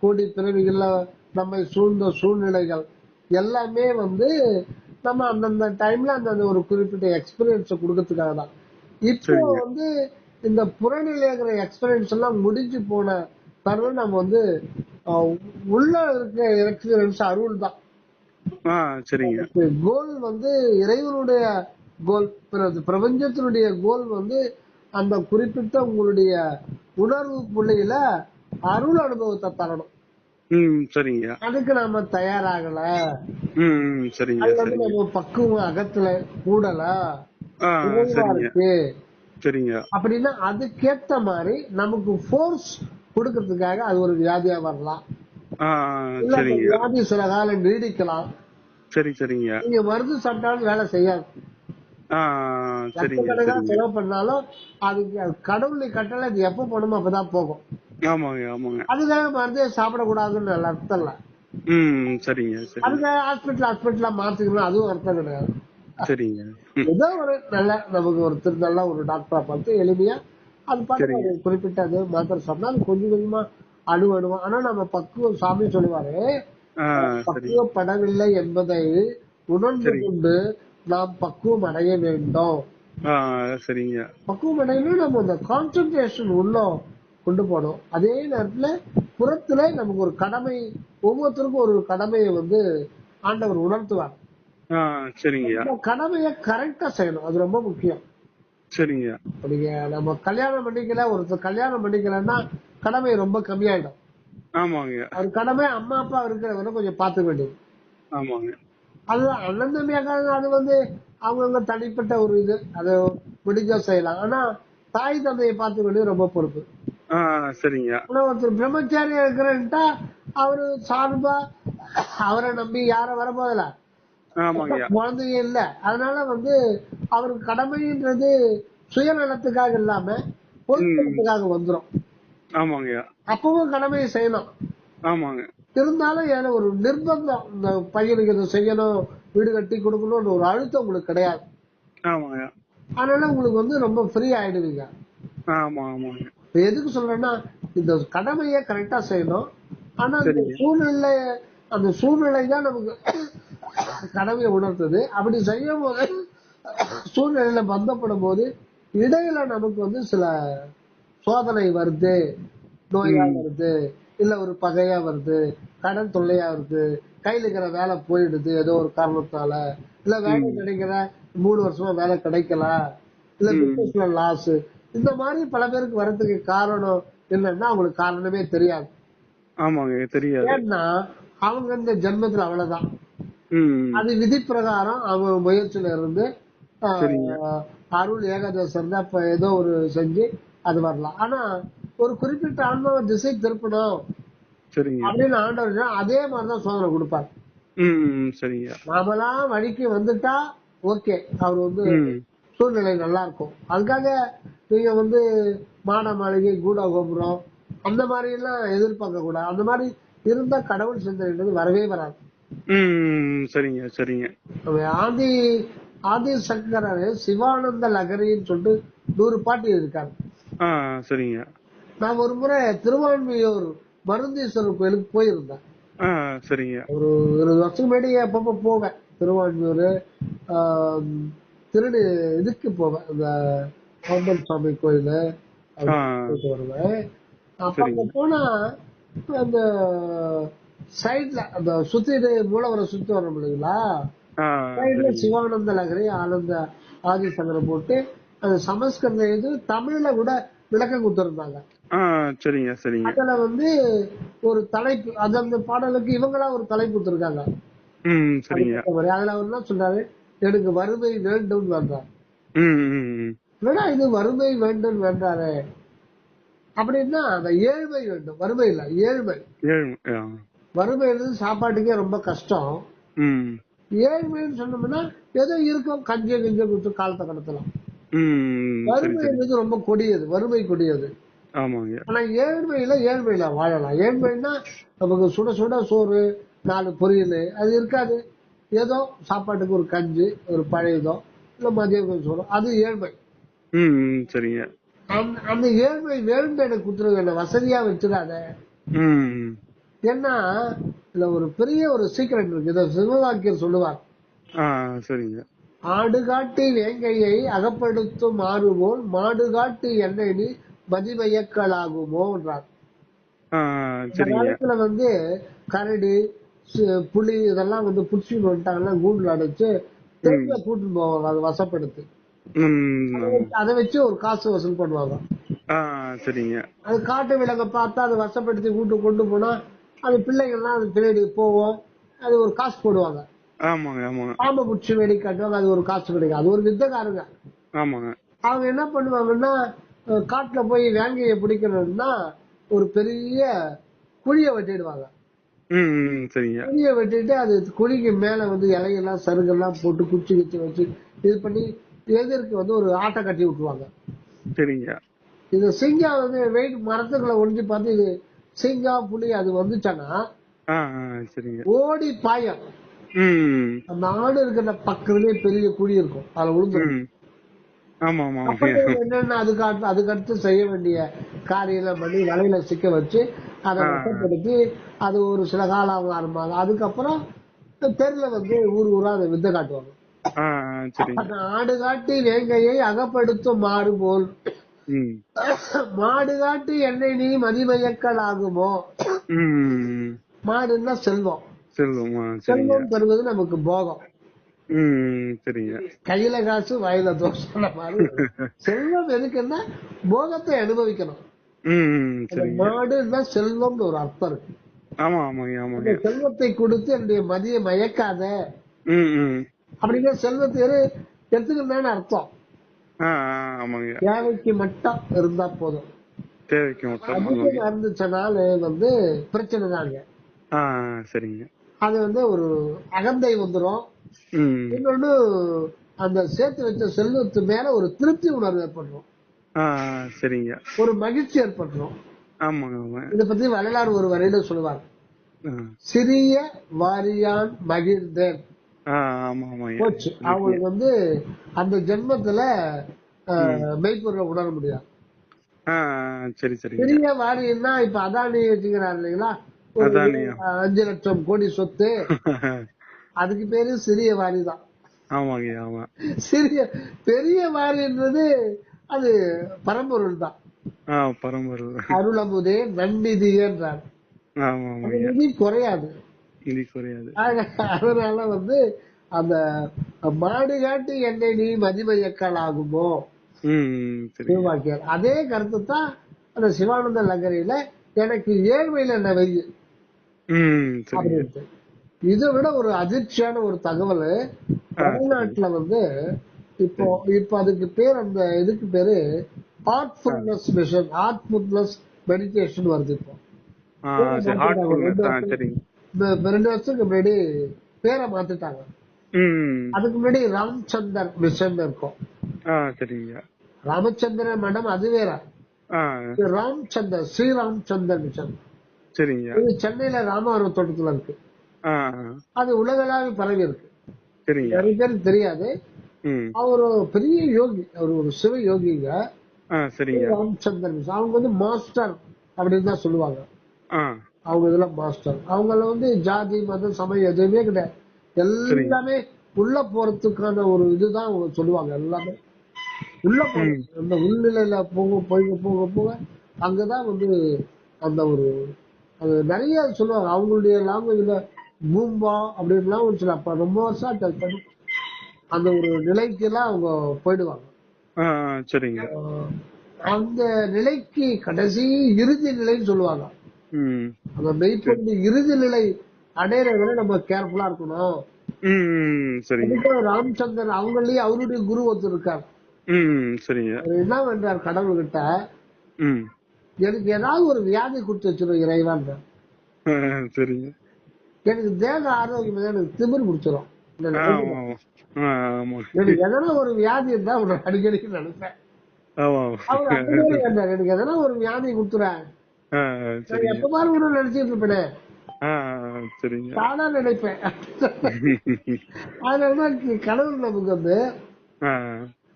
கோடி பிறவிகள்ல நம்மை சூழ்ந்த சூழ்நிலைகள் எல்லாமே நம்ம அந்தந்த டைம்ல அந்த ஒரு குறிப்பிட்ட எக்ஸ்பீரியன்ஸ் கொடுக்கறதுக்காக தான். இப்போ இந்த புறநிலைங்கிற எக்ஸ்பீரியன்ஸ் எல்லாம் முடிஞ்சு போன தருணம் நம்ம உள்ள இருக்க எக்ஸ்பீரியன்ஸ் அருள் தான். கோல் இறைவனுடைய கோல், பிரபஞ்சத்தினுடைய கோல் அந்த குறிப்பிட்ட உங்களுடைய உணர்வு புள்ளியில அருள் அனுபவத்தை தரணும். அதுக்கு நாம தயாராகல, நம்ம பக்குவம் அகத்துல கூடல இருக்கு அப்படின்னா அதுக்கேத்த மாதிரி நமக்கு போர்ஸ் கொடுக்கறதுக்காக அது ஒரு வியாதியா வரலாம். இல்ல அந்த சரிங்க. வியாதி சில காலம் நீடிக்கலாம். சரிங்க. நீங்க மருந்து சாப்பிட்டாலும் வேலை செய்யாது. சரிங்க லட்சக்கணக்கா சரிங்க. செலவு பண்ணாலும் அதுக்கு கடவுள் கட்டளை அது எப்ப போகணுமோ அப்பதான் போகும். ஆமாங்க. அதுக்காக மருந்தே சாப்பிடக்கூடாதுன்னு அர்த்தம் இல்ல. சரிங்க அதுக்காக ஹாஸ்பிட்டலா மாத்திக்கணும் அதுவும் அர்த்தம் கிடையாது. சரிங்க. ஏதோ ஒரு நல்ல நமக்கு ஒருத்தர் நல்ல ஒரு டாக்டரா பார்த்து எளிமையா அது பாட்டு சரிங்க. குறிப்பிட்ட அது மாத்திரை சாப்பிட்டா அது கொஞ்சம் கொஞ்சமா அணுவணும். ஆனா நம்ம பக்குவம் சாமி சொல்லுவாரு, சரிங்க. பக்குவப்படவில்லை என்பதை உணர்ந்து சரிங்க. கொண்டு நாம் பக்குவம் அடைய வேண்டும். சரிங்க. பக்குவம் அடையணும் நம்ம அந்த கான்சென்ட்ரேஷன் உள்ள கொண்டு போனோம். அதே நேரத்துல புறத்துல நமக்கு ஒரு கடமை, ஒவ்வொருத்தருக்கும் ஒரு கடமையை ஆண்டவர் உணர்த்துவார். சரிங்க. அந்த கடமையை கரெக்டா செய்யணும், அது ரொம்ப முக்கியம். சரிங்க. நீங்க நம்ம கல்யாணம் பண்ணிக்கல, ஒருத்தர் கல்யாணம் பண்ணிக்கலன்னா கடமை ரொம்ப கம்மியாயிடும். ஆமாங்க. அவர் கடமை அம்மா அப்பா இருக்கிறவரை கொஞ்சம் பார்த்துக்க வேண்டியது. ஆமாங்க. அது அண்ணன் தம்பியாக்காரங்க அது அவங்கவுங்க தனிப்பட்ட ஒரு இது, அதை முடிஞ்சா செய்யலாம். ஆனா தாய் தந்தையை பார்த்துக்க வேண்டியது ரொம்ப பொறுப்பு. சரிங்க. ஆனா ஒருத்தர் பிரம்மச்சாரியா இருக்கிறேன்ட்டா அவரு சார்பா அவரை நம்பி யாரும் வரப்போதில்ல, ஆமாங்க. குழந்தைங்க இல்ல. அதனால அவருக்கு கடமைன்றது சுயநலத்துக்காக இல்லாம பொதுநலத்துக்காக வந்துரும். ஆமாங்க. அப்பவும் கடமையை செய்யணும். ஆமாங்க. இருந்தாலும் ஏன்னா ஒரு நிர்பந்தம், இந்த பையனுக்கு இதை செய்யணும், வீடு கட்டி கொடுக்கணும்னு ஒரு அழுத்தம் உங்களுக்கு கிடையாது. ஆமாங்க. அதனால உங்களுக்கு ரொம்ப ஃப்ரீ ஆயிடுவீங்க. ஆமாங்க. எதுக்கு சொல்றேன்னா இந்த கடமையை கரெக்டா செய்யணும். ஆனா அந்த சூழ்நிலை தான் நமக்கு கடமையை உணர்த்துது. அப்படி செய்யும் போது சூழ்நிலையில பந்தப்படும் போது இடையில நமக்கு சில சோதனை வருது, நோயா வருது, இல்ல ஒரு பகையா வருது, கடன் தொல்லையா வருது, கையில இருக்கிற வேலை போயிடுது ஏதோ ஒரு காரணத்தால, இல்ல வேலை கிடைக்கிற 3 வருஷமா வேலை கிடைக்கல, இல்ல பிசினஸ்ல லாஸ். இந்த மாதிரி பல பேருக்கு வர்றதுக்கு காரணம் என்னன்னா அவங்களுக்கு காரணமே தெரியாது. ஆமாங்க, தெரியாது. ஏன்னா அவங்க இந்த ஜென்மத்துல அவ்வளவுதான். அது விதி பிரகாரம் அவங்க முயற்சியில இருந்து அருள் ஏகாதசம் தான் இப்ப ஏதோ ஒரு செஞ்சு அது வரலாம். ஆனா ஒரு குறிப்பிட்ட ஆன்மாவை திசை திருப்பணும் அப்படின்னு ஆண்டவர் அதே மாதிரிதான் சோதனை கொடுப்பாரு. நாமெல்லாம் வழிக்கு வந்துட்டா ஓகே, அவர் சூழ்நிலை நல்லா இருக்கும். அதுக்காக நீங்க மான மாளிகை கூட கோபுரம் அந்த மாதிரி எல்லாம் எதிர்பார்க்க கூடாது. அந்த மாதிரி இருந்தா கடவுள் சிந்தனை வரவே வராது. ஆதி சங்கரர் சிவானந்த லகரின்னு சொல்லிட்டு 100 பாட்டு இருக்காரு. நான் ஒரு முறை திருவான்மியூர் மருந்தீஸ்வரர் கோயிலுக்கு போயிருந்தேன். ஒரு 20 வருஷம் முன்னாடி அப்பப்ப போவேன் திருவான்மியூர், இதுக்கு போவேன், அந்த கவுண்டர் சுவாமி கோயில் வருவேன். அப்ப போனா அந்த சைட்ல அந்த சுத்திட்டு மூலவரை சுத்தி வரோம் இல்லைங்களா, சைட்ல சிவானந்த லகரி ஆனந்த ஆதிசங்கரை போட்டு அந்த சமஸ்கிருத இது தமிழ்ல கூட விளக்கம் கொடுத்திருந்தாங்க. அதுல ஒரு தலைப்பு, அந்த பாடலுக்கு இவங்களா ஒரு தலைப்பு கொடுத்திருக்காங்க. அதுல அவர் என்ன சொல்றாரு, எனக்கு வறுமை வேண்டும் வேண்டார். என்னடா இது வறுமை வேண்டும் வேண்டாரு அப்படின்னா, அந்த ஏழ்மை வேண்டும், வறுமை இல்ல ஏழ்மை. வறுமை சாப்பாட்டுக்கே ரொம்ப கஷ்டம். ஏழ்மைன்னு சொன்னோம்னா ஏதோ இருக்கும், கஞ்ச கொடுத்து காலத்தை கடத்தலாம். வறுமை என்பது ரொம்ப கொடியது, வறுமை கொடியது. ஆனா ஏழ்மையில வாழலாம். ஏழ்மைன்னா நமக்கு சுட சுட சோறு 4 பொரியல் அது இருக்காது, ஏதோ சாப்பாட்டுக்கு ஒரு கஞ்சி ஒரு பழையதோ இல்ல மதியம் சோறு, அது ஏழ்மை. அந்த ஏழ்மை வேண்டும் எனக்கு குத்துருங்க, வசதியா வச்சிடாத. ஏன்னா இதுல ஒரு பெரிய ஒரு சீக்கிரம் இருக்கு, இத சிவவாக்கியர் சொல்லுவார். ஆடு காட்டி வேங்கையை அகப்படுத்தும் மாறுவோல் மாடு காட்டு எண்ணெய் நீ மதிமயக்கலாகுமோன்றார். இந்த காலத்துல கரடி புலி இதெல்லாம் புடிச்சுட்டு வந்துட்டாங்கன்னா கூண்டுல அடைச்சு தெருல கூட்டிட்டு போவாங்க, அதை வசப்படுத்து. அதை வச்சு ஒரு காசு வசூல் பண்ணுவாங்க. அது காட்டு விலங்கை பார்த்தா அதை வசப்படுத்தி கூட்டு கொண்டு போனா அது பிள்ளைங்கள்லாம் அது பின்னாடி போவோம், அது ஒரு காசு போடுவாங்க. பாம்பை பிடிச்சி வேடி காட்டுவாங்க, அது ஒரு காசு கிடைக்கும். அது ஒரு வித்தக்காரங்க. அவங்க என்ன பண்ணுவாங்கன்னா காட்டுல போய் வேங்கையை பிடிக்கணும்னா ஒரு பெரிய குழிய வெட்டிடுவாங்க. சரிங்க. குழிய வெட்டிட்டு அது குழிக்கு மேல வந்து இலையெல்லாம் சருகெல்லாம் போட்டு குச்சி குச்சி வச்சு இது பண்ணி எதிர்க்கு வந்து ஒரு ஆட்டை கட்டி விட்டுருவாங்க. சரிங்க. இது சிங்கா வந்து வெயிட் மரத்துக்குள்ள ஒளிஞ்சு பார்த்து இது சிங்கா புலி அது வந்துச்சானா சரிங்க. ஓடி பாயம். அந்த ஆடு இருக்கிற பக்கத்துலயே பெரிய குழி இருக்கும், அதுல விழுந்துடும். ஆமா ஆமா. என்னன்னா அதுக்கு அடுத்து செய்ய வேண்டிய காரியம் பண்ணி வலையில சிக்க வச்சு அதை வசப்படுத்தி அது ஒரு சில காலம் ஆரம்பிப்பாங்க. அதுக்கப்புறம் தெருல வந்து ஊர் ஊரா அதை வித்த காட்டுவாங்க. அந்த ஆடு காட்டி வேங்கையை அகப்படுத்தும் மாடு போல் மாடு காட்டி என்னை நீ மதிமயக்கல் ஆகுமோ. மாடுன்னா செல்வம். செல்வம் பெறுவது நமக்கு போகம். சரிங்க. கையில காசு வாயில தோசை மாதிரி செல்வம் எதுக்குன்னா போகத்தை அனுபவிக்கணும். மாடுன்னா செல்வம்னு ஒரு அர்த்தம் இருக்கு. செல்வத்தை கொடுத்து என்னுடைய மதிய மயக்காத அப்படிங்கிற செல்வத்தை எடுத்துக்கணும்னு அர்த்தம். தேவைக்கு மட்டும் இருந்தா போதும். அதிகம் இருந்துச்சனால வந்து பிரச்சனை தாங்க. அது வந்து ஒரு அகந்தை வந்துடும். இன்னொன்னு அந்த சேர்த்து வச்ச செல்வத்து மேல ஒரு திருப்தி உணர்வு ஏற்பட்டுரும். சரிங்க. ஒரு மகிழ்ச்சி ஏற்பட்டுரும். இத பத்தி வரலாறு ஒரு வரையில சொல்லுவாங்க. சிறிய வாரியான் மகிழ்ந்தேன் போச்சு. அவங்களுக்கு வந்து அந்த ஜென்மத்துல மெய்ப்பொருளை உணர முடியாது. சிறிய வாரின்னா இப்ப அதானி வச்சுக்கிறாரு இல்லைங்களா, 5 லட்சம் கோடி சொத்து, அதுக்கு பேரு சிறிய வாரிதான். சிறிய பெரிய வாரின்றது அது பரம்பொருள் தான். அருளமுதே நன்னிதி என்றார். நிதி குறையாது. அதனால வந்து அந்த மாடு காட்டி என்னை நீ மதிமயக்கல் ஆகுமோ சிவவாக்கியார். அதே கருத்து தான் அந்த சிவானந்த லகரியில எனக்கு ஏழ்மையில என்ன வெய்ய அப்படின்ட்டு. இதை விட ஒரு அதிர்ச்சியான ஒரு தகவல், தமிழ்நாட்டுல வந்து இப்போ அதுக்கு பேர் அந்த இதுக்கு பேரு ஹார்ட்ஃபுல்னஸ் மிஷன், ஹார்ட்ஃபுல்னஸ் மெடிடேஷன் வருது. இப்போ 2 வருஷத்துக்கு முன்னாடி பேரை மாத்திட்டாங்க. அதுக்கு முன்னாடி ராம்சந்தர் மிஷன் இருக்கும். ராமச்சந்திர மடம் அது வேற. ராம்சந்தர் ஸ்ரீராம்சந்தர் மிஷன் இது சென்னையில ராமவரம் தோட்டத்துல இருக்கு. அது உலகளாவி பரவி இருக்கு. நிறைய பேருக்கு தெரியாது. அவர் பெரிய யோகி, அவர் ஒரு சிவ யோகிங்க. ராமச்சந்திரன் மிஷன் அவங்க வந்து மாஸ்டர் அப்படின்னு தான் சொல்லுவாங்க. அவங்க இதெல்லாம் மாஸ்டர். அவங்கள வந்து ஜாதி மதம் சமயம் எதுவுமே கிடையாது. எல்லாமே உள்ள போறதுக்கான ஒரு இதுதான் அவங்க சொல்லுவாங்க. எல்லாமே உள்ள போக, அந்த உள்நிலையில போக போக போக போக அங்கதான் வந்து அந்த ஒரு அது நிறைய சொல்லுவாங்க. அவங்களுடைய லாங்குவேஜ்ல பூம்பா அப்படின்லாம் ஒரு சில அப்ப ரொம்ப வருஷம் அந்த ஒரு நிலைக்கு எல்லாம் அவங்க போயிடுவாங்க. அந்த நிலைக்கு கடைசி இறுதி நிலைன்னு சொல்லுவாங்க. அந்த மெய்ப்பொருள் இறுதி நிலை அடையிறவரை நம்ம கேர்ஃபுல்லா இருக்கணும். ராமச்சந்திரன் அவங்களே அவருடைய குரு ஒருத்தர் இருக்காரு. என்ன பண்றார் கடவுள்கிட்ட, எனக்கு ஏதாவது ஒரு வியாதி கொடுத்து வச்சிடும் இறைவன். எனக்கு தேக ஆரோக்கியம் எனக்கு திமிர் முடிச்சிடும். எனக்கு எதனா ஒரு வியாதி இருந்தா உன்னை அடிக்கடிக்கு நினைப்பேன். அவர் கேட்டார், எனக்கு எதனா ஒரு வியாதி கொடுத்துறேன், எப்ப பாரு ஒண்ணு நினைச்சிட்டு இருப்பேனே, தானா நினைப்பேன். அதனாலதான் கடவுள் நமக்கு வந்து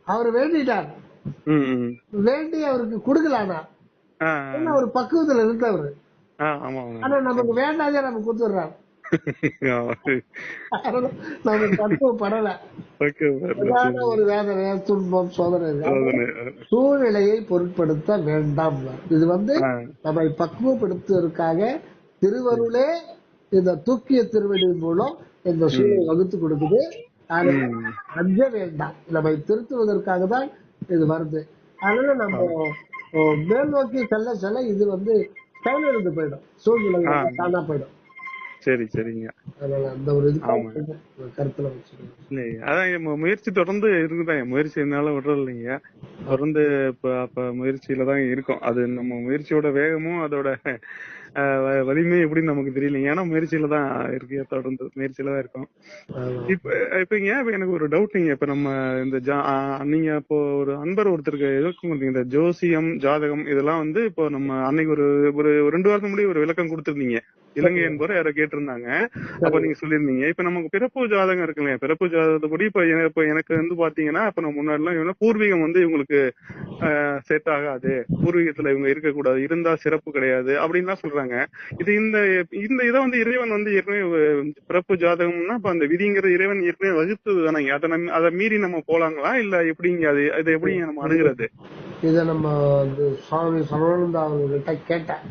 அவர் வேண்டிட்டார். வேண்டி அவருக்கு கொடுக்கலானா ஒரு பக்குவத்துல இருந்தவரு. ஆனா நமக்கு வேண்டாதே நம்ம கொடுத்துடுறாரு. நம்ம பக்குவப்படல. ஒரு வேதனை துன்பம் சோதனை சூழ்நிலையை பொருட்படுத்த வேண்டாம். இது வந்து நம்மை பக்குவப்படுத்துவதற்காக திருவருளே இந்த தூக்கிய திருவடி மூலம் இந்த சூழலை வகுத்து கொடுக்குது. அஞ்ச வேண்டாம், நம்மை திருத்துவதற்காக தான் இது வருது. அதனால நம்ம மேல் நோக்கி செல்ல செல்ல இது வந்து செயலிழந்து போயிடும், சூழ்நிலை தானா போயிடும். அதனால அந்த ஒரு கருத்துல வச்சு அதான் முயற்சி தொடர்ந்து இருக்குதான். முயற்சி என்னால விடுறது இல்லைங்க, தொடர்ந்து அப்ப முயற்சியில தான் இருக்கும். அது நம்ம முயற்சியோட வேகமும் அதோட வலிமை எப்படின்னு நமக்கு தெரியலைங்க. ஏன்னா முயற்சியில தான் இருக்கு, தொடர்ந்து முயற்சியில தான் இருக்கும். இப்ப இப்பங்க எனக்கு ஒரு டவுட்ங்க. இப்ப நம்ம இந்த நீங்க இப்போ ஒரு அன்பர் ஒருத்தருக்கு எதுக்கும் இந்த ஜோசியம் ஜாதகம் இதெல்லாம் வந்து இப்போ நம்ம அன்னைக்கு ஒரு ஒரு 2 வாரத்துக்கு முன்னாடி ஒரு விளக்கம் கொடுத்திருந்தீங்க. இலங்கை என்பவர் யாரோ கேட்டிருந்தாங்க. அப்ப நீங்க சொல்லியிருந்தீங்க. இப்ப நமக்கு பிறப்பு ஜாதகம் இருக்குல்ல, பிறப்பு ஜாதகப்படி இப்ப எனக்கு வந்து பாத்தீங்கன்னா இப்ப நம்ம முன்னாடி எல்லாம் பூர்வீகம் வந்து இவங்களுக்கு செட் ஆகாது, பூர்வீகத்துல இவங்க இருக்கக்கூடாது, இருந்தா சிறப்பு கிடையாது அப்படின்லாம் சொல்றாங்க. இது இந்த இந்த இதை வந்து இறைவன் வந்து ஏற்கனவே பிறப்பு ஜாதகம்னா இப்ப அந்த விதிங்கிறது இறைவன் ஏற்கனவே வகுத்தது தானே. அதை மீறி நம்ம போலாங்களா இல்ல எப்படிங்க? அதை எப்படிங்க நம்ம அணுகிறது? இத நம்ம சுவாமி சரவணந்தா அவர்கிட்ட கேட்டேன்.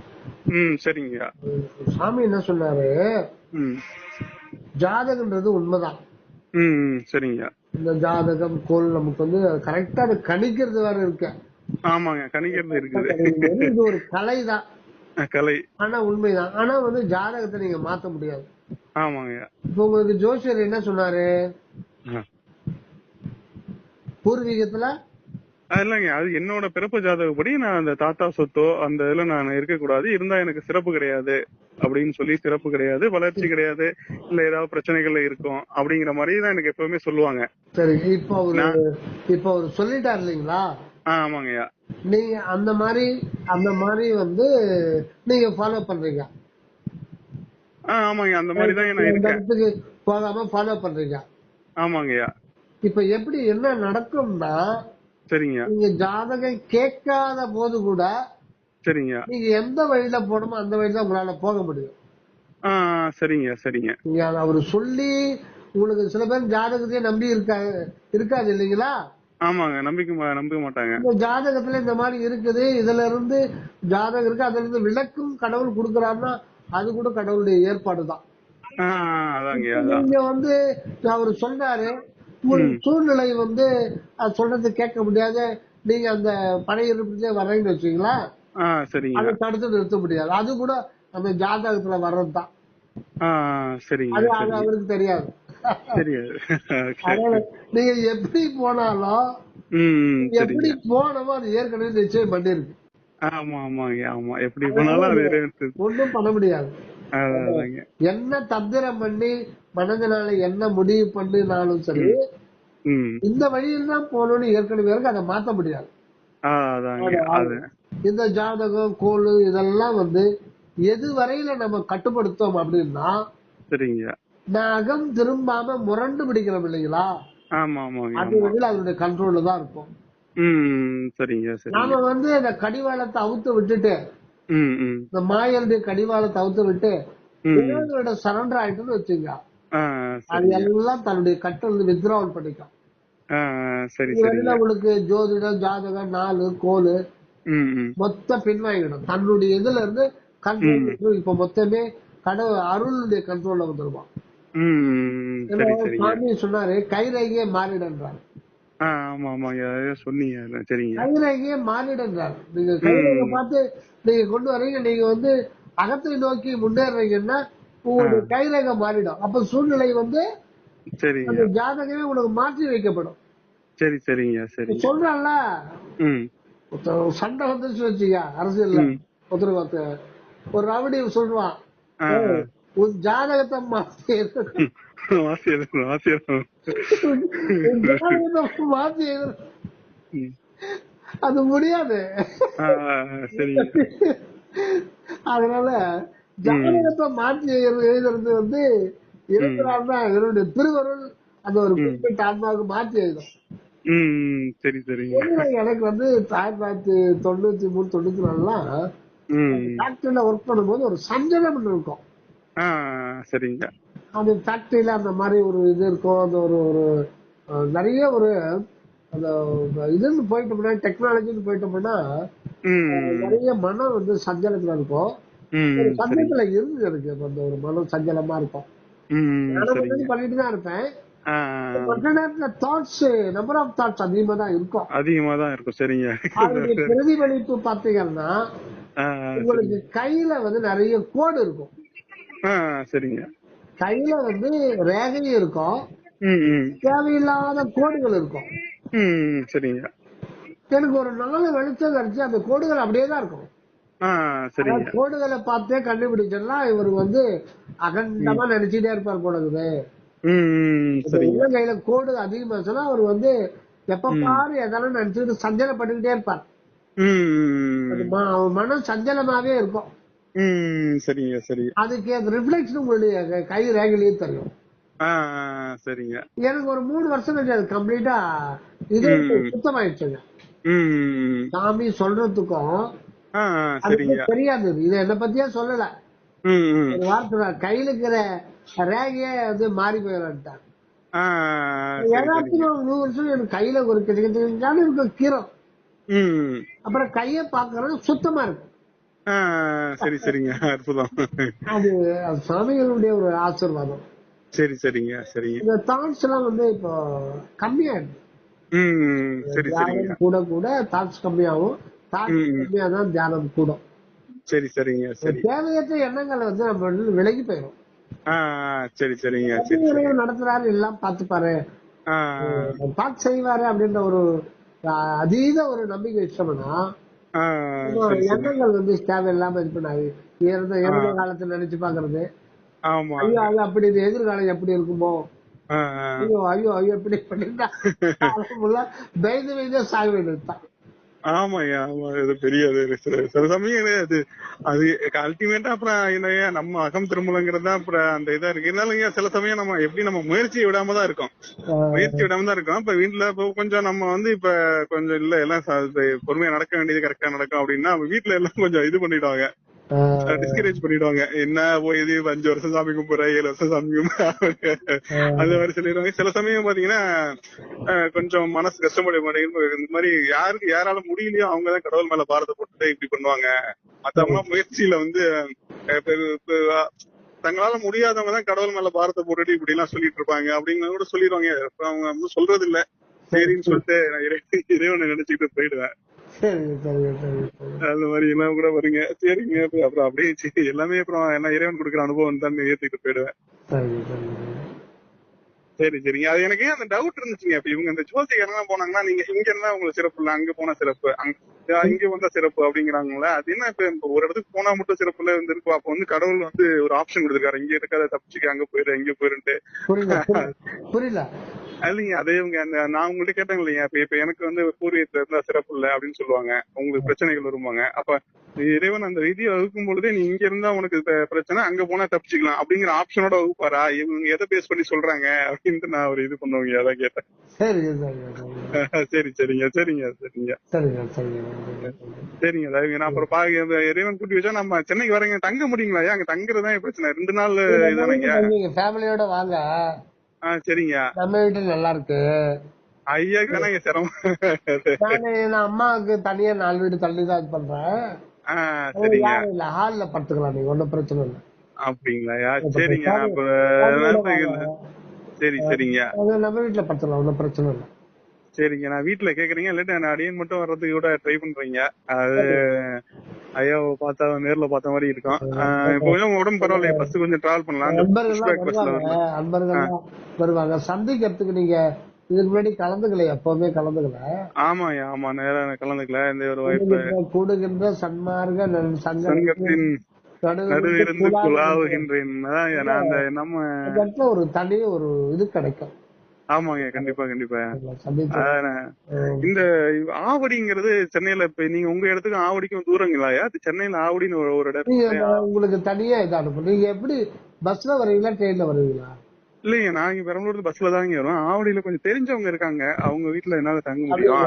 சரிங்க. சாமி என்ன சொன்னாரு, ஜாதகம்ன்றது உண்மைதான். சரிங்க. இந்த ஜாதகம் கோல் நமக்கு வந்து கரெக்டா அது கணிக்கிறது வேற இருக்கு. ஆமாங்க, கணிக்கிறது இருக்குது. இது ஒரு கலை தான், கலை. ஆனா உண்மைதான். ஆனா வந்து ஜாதகத்தை நீங்க மாத்த முடியாது. ஆமாங்க. இப்ப உங்களுக்கு ஜோசியர் என்ன சொன்னாரு, பூர்வீகத்துல இல்லங்க, அது என்னோட பிறப்பு ஜாதகப்படி நான் அந்த தாத்தா சொத்தோ அந்த இதுல நான் இருக்கக்கூடாது, இருந்தா எனக்கு சிறப்பு கிடையாது அப்படின்னு சொல்லி, சிறப்பு கிடையாது, வளர்ச்சி கிடையாது, இல்ல ஏதாவது பிரச்சனைகள்ல இருக்கும் அப்படிங்கிற மாதிரி தான் எனக்கு எப்பவுமே சொல்லுவாங்க. சரி, இப்ப அவரு சொல்லிட்டாரு இல்லைங்களா? ஆமாங்கய்யா. நீங்க அந்த மாதிரி வந்து நீங்க ஃபாலோ பண்றீங்க. ஆமாங்க, அந்த மாதிரி தான் நான் இருக்கேன். போகாம ஃபாலோ பண்றீங்க. ஆமாங்கய்யா. இப்ப எப்படி என்ன நடக்கும்னா, சரிங்க, நீங்க ஜாதகம் கேட்காத போது கூட சரிங்க நீங்க எந்த வழியில போடணுமோ அந்த வழியில உங்களால போக முடியும். சரிங்க சரிங்க. அவரு சொல்லி உங்களுக்கு சில பேர் ஜாதகத்தையே நம்பி இருக்காது இல்லைங்களா? ஆமாங்க, நம்ப மாட்டாங்க. இந்த ஜாதகத்துல இந்த மாதிரி இருக்குது, இதுல இருந்து ஜாதகம் இருக்கு, அதுல இருந்து விளக்கும் கடவுள் கொடுக்கறாருன்னா அது கூட கடவுளுடைய ஏற்பாடுதான். நீங்க வந்து அவரு சொல்றாரு, உங்களுக்கு சூழ்நிலை வந்து சொல்றது கேட்க முடியாத, நீங்க அந்த பழைய இருப்பிலே வர்றீங்கன்னு வச்சுங்களா, அதை தடுத்து நிறுத்த முடியாது. அது கூட அந்த ஜாதகத்துல வர்றதுதான். அது அவருக்கு தெரியாது. நீங்க எப்படி போனாலும் எப்படி போனமோ அது ஏற்கனவே நிச்சயம் பண்ணிருக்கு. ஒன்றும் பண்ண முடியாது. என்ன தந்திரம் பண்ணி மனதினால என்ன முடிவு பண்ணினாலும் சரி, இந்த வழியில் தான் போகணும்னு ஏற்கனவே இருக்கு, அதை மாத்த முடியாது. இந்த ஜாதகம் கோளு இதெல்லாம் வந்து எது வரையில நம்ம கட்டுப்படுத்தோம் அப்படின்னா, நகம் திரும்பாம முரண்டு பிடிக்கிறோம் இல்லைங்களா, அது வந்து அதனுடைய கண்ட்ரோல்ல தான் இருக்கும். நாம வந்து இந்த கடிவாளத்தை அவுத்து விட்டுட்டு, இந்த மாயனுடைய கடிவாளத்தை அவுத்து விட்டு இறைவனோட சரண்டர் ஆயிட்டுன்னு வச்சுங்க, அது எல்லாம் தன்னுடைய கட்டளை வித்ட்ராவல் பண்ணிக்கும். உங்களுக்கு ஜோதிடம் ஜாதகம் நாலு கோலு மொத்த பின்வாங்கிடும் தன்னுடைய இதுல இருந்து கண்ட்ரோல். இப்ப மொத்தமே கடவுள் அருளுடைய கண்ட்ரோல்ல வந்துருவான். சாமி சொன்னாரு, கைரேகையே மாறிடுன்றாரு. கைரேகையே மாறிடுன்றாரு. நீங்க கைரேகை பார்த்து நீங்க கொண்டு வரீங்க, நீங்க வந்து அகத்தை நோக்கி முன்னேறீங்கன்னா உங்களுடைய கைரேகை மாறிடும். அப்ப சூழ்நிலை வந்து அந்த ஜாதகமே உனக்கு மாற்றி வைக்கப்படும். சொல்றான்ல, சண்டை வந்துச்சு வச்சுக்க அரசியல்ல, ஒரு ரவுடி சொல்றான், உன் ஜாதகத்தை மாத்தி அது முடியாது. அதனால ஜாதகத்தை மாற்றி எழுதுறது வந்து இருக்கிறாருன்னா இவருடைய திருவருள் அந்த ஒரு குறிப்பிட்ட ஆத்மாவுக்கு மாற்றி எழுதும். எனக்கு வந்து 1993-94 ஃபேக்டரியில ஒர்க் பண்ணும்போது ஒரு சஞ்சலம் இருக்கும். அந்த ஃபேக்டரியில அந்த மாதிரி ஒரு இது இருக்கும். அந்த ஒரு நிறைய ஒரு அந்த இதுன்னு போயிட்டோம்னா, டெக்னாலஜின்னு போயிட்டோம்னா நிறைய மனம் வந்து சஞ்சலத்துல இருக்கும். சஞ்சலத்துல இருந்து எனக்கு அந்த ஒரு மனம் சஞ்சலமா இருக்கும். பண்ணிட்டு தான் இருப்பேன். நம்பர் ஆஃப் தாட்ஸ் அதிகமா தான் இருக்கும். சரிங்க. பிரதிபலிப்பு பாத்தீங்கன்னா உங்களுக்கு கையில வந்து நிறைய கோடு இருக்கும். சரிங்க. கையில வந்து ரேகையும் இருக்கும், தேவையில்லாத கோடுகள் இருக்கும். சரிங்க. எனக்கு ஒரு 4 வெளிச்சம் கிடைச்சு அந்த கோடுகள் அப்படியே தான் இருக்கும். சரிங்க. கோடுகளை பார்த்தே கண்டுபிடிச்சிடலாம். இவர் வந்து அகண்டமா நினைச்சுட்டே இருப்பார் போடுறது. சரிங்க. கோடு அதிகமா சொன்னா அவர் வந்து எப்ப பாரு எதாலும் நினைச்சுட்டு சஞ்சலப்பட்டுக்கிட்டே இருப்பார். அவன் மனம் சஞ்சலமாவே இருக்கும். சரிங்க. சரி. அதுக்கு அந்த ரிஃப்ளெக்ஷன் உங்களுடைய கை ரேகையிலேயே தெரியும். சரிங்க. எனக்கு ஒரு 3 வருஷம் அது கம்ப்ளீட்டா இது சுத்தமாயிடுச்சுங்க. சாமி சொல்றதுக்கும் தெரியாது. இது என்ன பத்தியே சொல்லல. ஒரு வார்த்தை கையில இருக்கிற ரேகையே வந்து மாறி போயிடான். ஏதாச்சும் 3 வருஷம் எனக்கு கையில ஒரு இருக்கும் கீரம். அப்புறம் கைய பாக்குறது சுத்தமா இருக்கும். சரி சரிங்க. அற்புதம். அது சாமிகளுடைய ஒரு ஆசீர்வாதம். சரி சரிங்க. சரிங்க. இந்த தாட்ஸ் எல்லாம் வந்து இப்போ கம்மியாயிடுது. கூட கூட தாட்ஸ் கம்மியாகும். தாட்ஸ் கம்மியாதான் தியானம் கூடும். சரி சரிங்க. சரி. தேவையற்ற எண்ணங்கள் வந்து நம்ம விலகி போயிடும். சரி சரிங்க. நடத்துறாரு எல்லாம் பாத்துப்பாரு, பார்த்து செய்வாரு அப்படின்ற ஒரு அதீத ஒரு நம்பிக்கை வச்சோம்னா எண்ணங்கள் வந்து தேவையில்லாம இது பண்ணாது. இறந்த காலத்துல நினைச்சு பாக்குறது, ஐயோ அது அப்படி எதிர்காலம் எப்படி இருக்குமோ, ஐயோ ஐயோ ஐயோ எப்படி பண்ணிட்டா பயந்து சாக வேண்டியதுதான். ஆமாய்யா, ஆமா. இது பெரிய சில சமயம் அது அது அல்டிமேட்டா அப்புறம் என்னையா நம்ம அகம் திரும்பலங்கிறது தான் அப்புறம் அந்த இதா இருக்கு. இருந்தாலும் சில சமயம் நம்ம எப்படி நம்ம முயற்சியை விடாம தான் இருக்கோம். இப்ப வீட்டுல இப்ப கொஞ்சம் நம்ம வந்து இப்ப கொஞ்சம் இல்ல எல்லாம் பொறுமையா நடக்க வேண்டியது கரெக்டா நடக்கும் அப்படின்னா வீட்டுல எல்லாம் கொஞ்சம் இது பண்ணிடுவாங்க, டிஸ்கரேஜ் பண்ணிடுவாங்க. என்ன போய் இது 5 வருஷம் சாமி கும்பிடுற, 7 வருஷம் சாமி கும்பிடுற அந்த மாதிரி சொல்லிடுவாங்க. சில சமயம் பாத்தீங்கன்னா கொஞ்சம் மனசு கஷ்டப்பட மாட்டேங்குது. இந்த மாதிரி யாரால முடியலையோ அவங்கதான் கடவுள் மேல பாரத்தை போட்டுட்டு இப்படி பண்ணுவாங்க. மத்தவங்க முயற்சியில வந்து தங்களால முடியாதவங்க தான் கடவுள் மேல பாரத்தை போட்டுட்டு இப்படி எல்லாம் சொல்லிட்டு இருப்பாங்க அப்படிங்கறத கூட சொல்லிடுவாங்க. அவங்க சொல்றது இல்ல, சரின்னு சொல்லிட்டு இறைவனை நினைச்சுக்கிட்டு போயிடுவேன். அந்த மாதிரி எல்லாம் கூட வருங்க. சரிங்க. அப்புறம் அப்படியே எல்லாமே அப்புறம் என்ன இறைவன் கொடுக்குற அனுபவம் தான் ஏத்துக்கிட்டு போயிடுவேன். சரி சரிங்க. அது எனக்கு அந்த டவுட் இருந்துச்சுங்க. இப்ப இவங்க இந்த ஜோசிகாரெல்லாம் போனாங்கன்னா நீங்க இங்க இருந்தா உங்களுக்கு சிறப்பு இல்ல, அங்க போனா சிறப்பு, இங்க வந்தா சிறப்பு அப்படிங்கிறாங்களா? அது என்ன இப்ப ஒரு இடத்துக்கு போனா மட்டும் சிறப்பு இல்ல இருந்திருக்கும். அப்ப வந்து கடவுள் வந்து ஒரு ஆப்ஷன் கொடுத்துருக்காரு, இங்க இருக்காத தப்பிச்சுக்க, அங்க போயிரு இங்க போயிருன்ட்டு. புரியல இல்லைங்க. அதே இவங்க நான் உங்கள்கிட்ட கேட்டேன் இல்லையா, இப்ப எனக்கு வந்து பூர்வீகத்துல இருந்தா சிறப்பு இல்ல அப்படின்னு சொல்லுவாங்க, உங்களுக்கு பிரச்சனைகள் வருவாங்க. அப்ப இறைவன் அந்த விதியை வகுக்கும் பொழுதே நீ இங்க இருந்தா உனக்கு பிரச்சனை, அங்க போனா தப்பிச்சுக்கலாம் அப்படிங்கிற ஆப்ஷனோட வகுப்பாரா? இவங்க எதை பேஸ் பண்ணி சொல்றாங்க அப்படின்ட்டு நான் ஒரு இது பண்ணுவாங்க, அதான் கேட்டேன். சரி சரிங்க. சரிங்க சரிங்க. சரிங்க. நான் அப்புறம் இறைவன் கூட்டி வச்சா நம்ம சென்னைக்கு வரீங்க, தங்க முடியுங்களா? அங்க தங்குறதுதான் பிரச்சனை. 2 நாள் இதானங்க. ஃபேமிலியோட வாங்க. சரிங்க. நம்ம வீட்டு நல்லா இருக்கு. ஐயா வேணாங்க சிரமம். நான் அம்மாவுக்கு தனியா 4 வீடு தள்ளிதான் இது பண்றேன். சரிங்க. ஹால்ல படுத்துக்கலாம், நீங்க ஒன்னும் பிரச்சனை இல்லை. அப்படிங்களா? சரிங்க. சரி சரிங்க. நம்ம வீட்டுல படுத்துக்கலாம், ஒன்னும் பிரச்சனை இல்லை. சரிங்க. நான் வீட்டுல கேக்குறீங்க இல்லாட்டி நான் அடியன் மட்டும் வர்றதுக்கு கூட ட்ரை பண்றீங்க. அது ஐயாவை பார்த்தா நேர்ல பார்த்த மாதிரி இருக்கும். கொஞ்சம் உடம்பு பரவாயில்லையா? பஸ் கொஞ்சம் டிராவல் பண்ணலாம். வருவாங்க சந்திக்கிறதுக்கு. நீங்க இதுக்கு முன்னாடி கலந்துக்கல? எப்பவுமே கலந்துக்கல? ஆமாயா, ஆமா. நேரம் கலந்துக்கல. இந்த ஒரு வாய்ப்பு கூடுகின்ற சன்மார்க்க சங்கத்தின் நடுவிருந்து குழாவுகின்றேன். நம்ம ஒரு தனி ஒரு இது கிடைக்கும். ஆமாங்க. கண்டிப்பா கண்டிப்பா. இந்த ஆவடிங்கிறது சென்னையில இப்ப நீங்க உங்க இடத்துக்கு ஆவடிக்கும் தூரங்களாயா? அது சென்னையில ஆவடின்னு ஒரு இடம் உங்களுக்கு தனியா இது அனுப்பும். நீங்க எப்படி பஸ்ல வருவீங்களா ட்ரெயின்ல வருவீங்களா? இல்லைங்க, நான் இங்க பெரம்பலூர் பஸ்ல தாங்க வரும். ஆவடியில கொஞ்சம் தெரிஞ்சவங்க இருக்காங்க, அவங்க வீட்டுல என்னால தங்க முடியும்.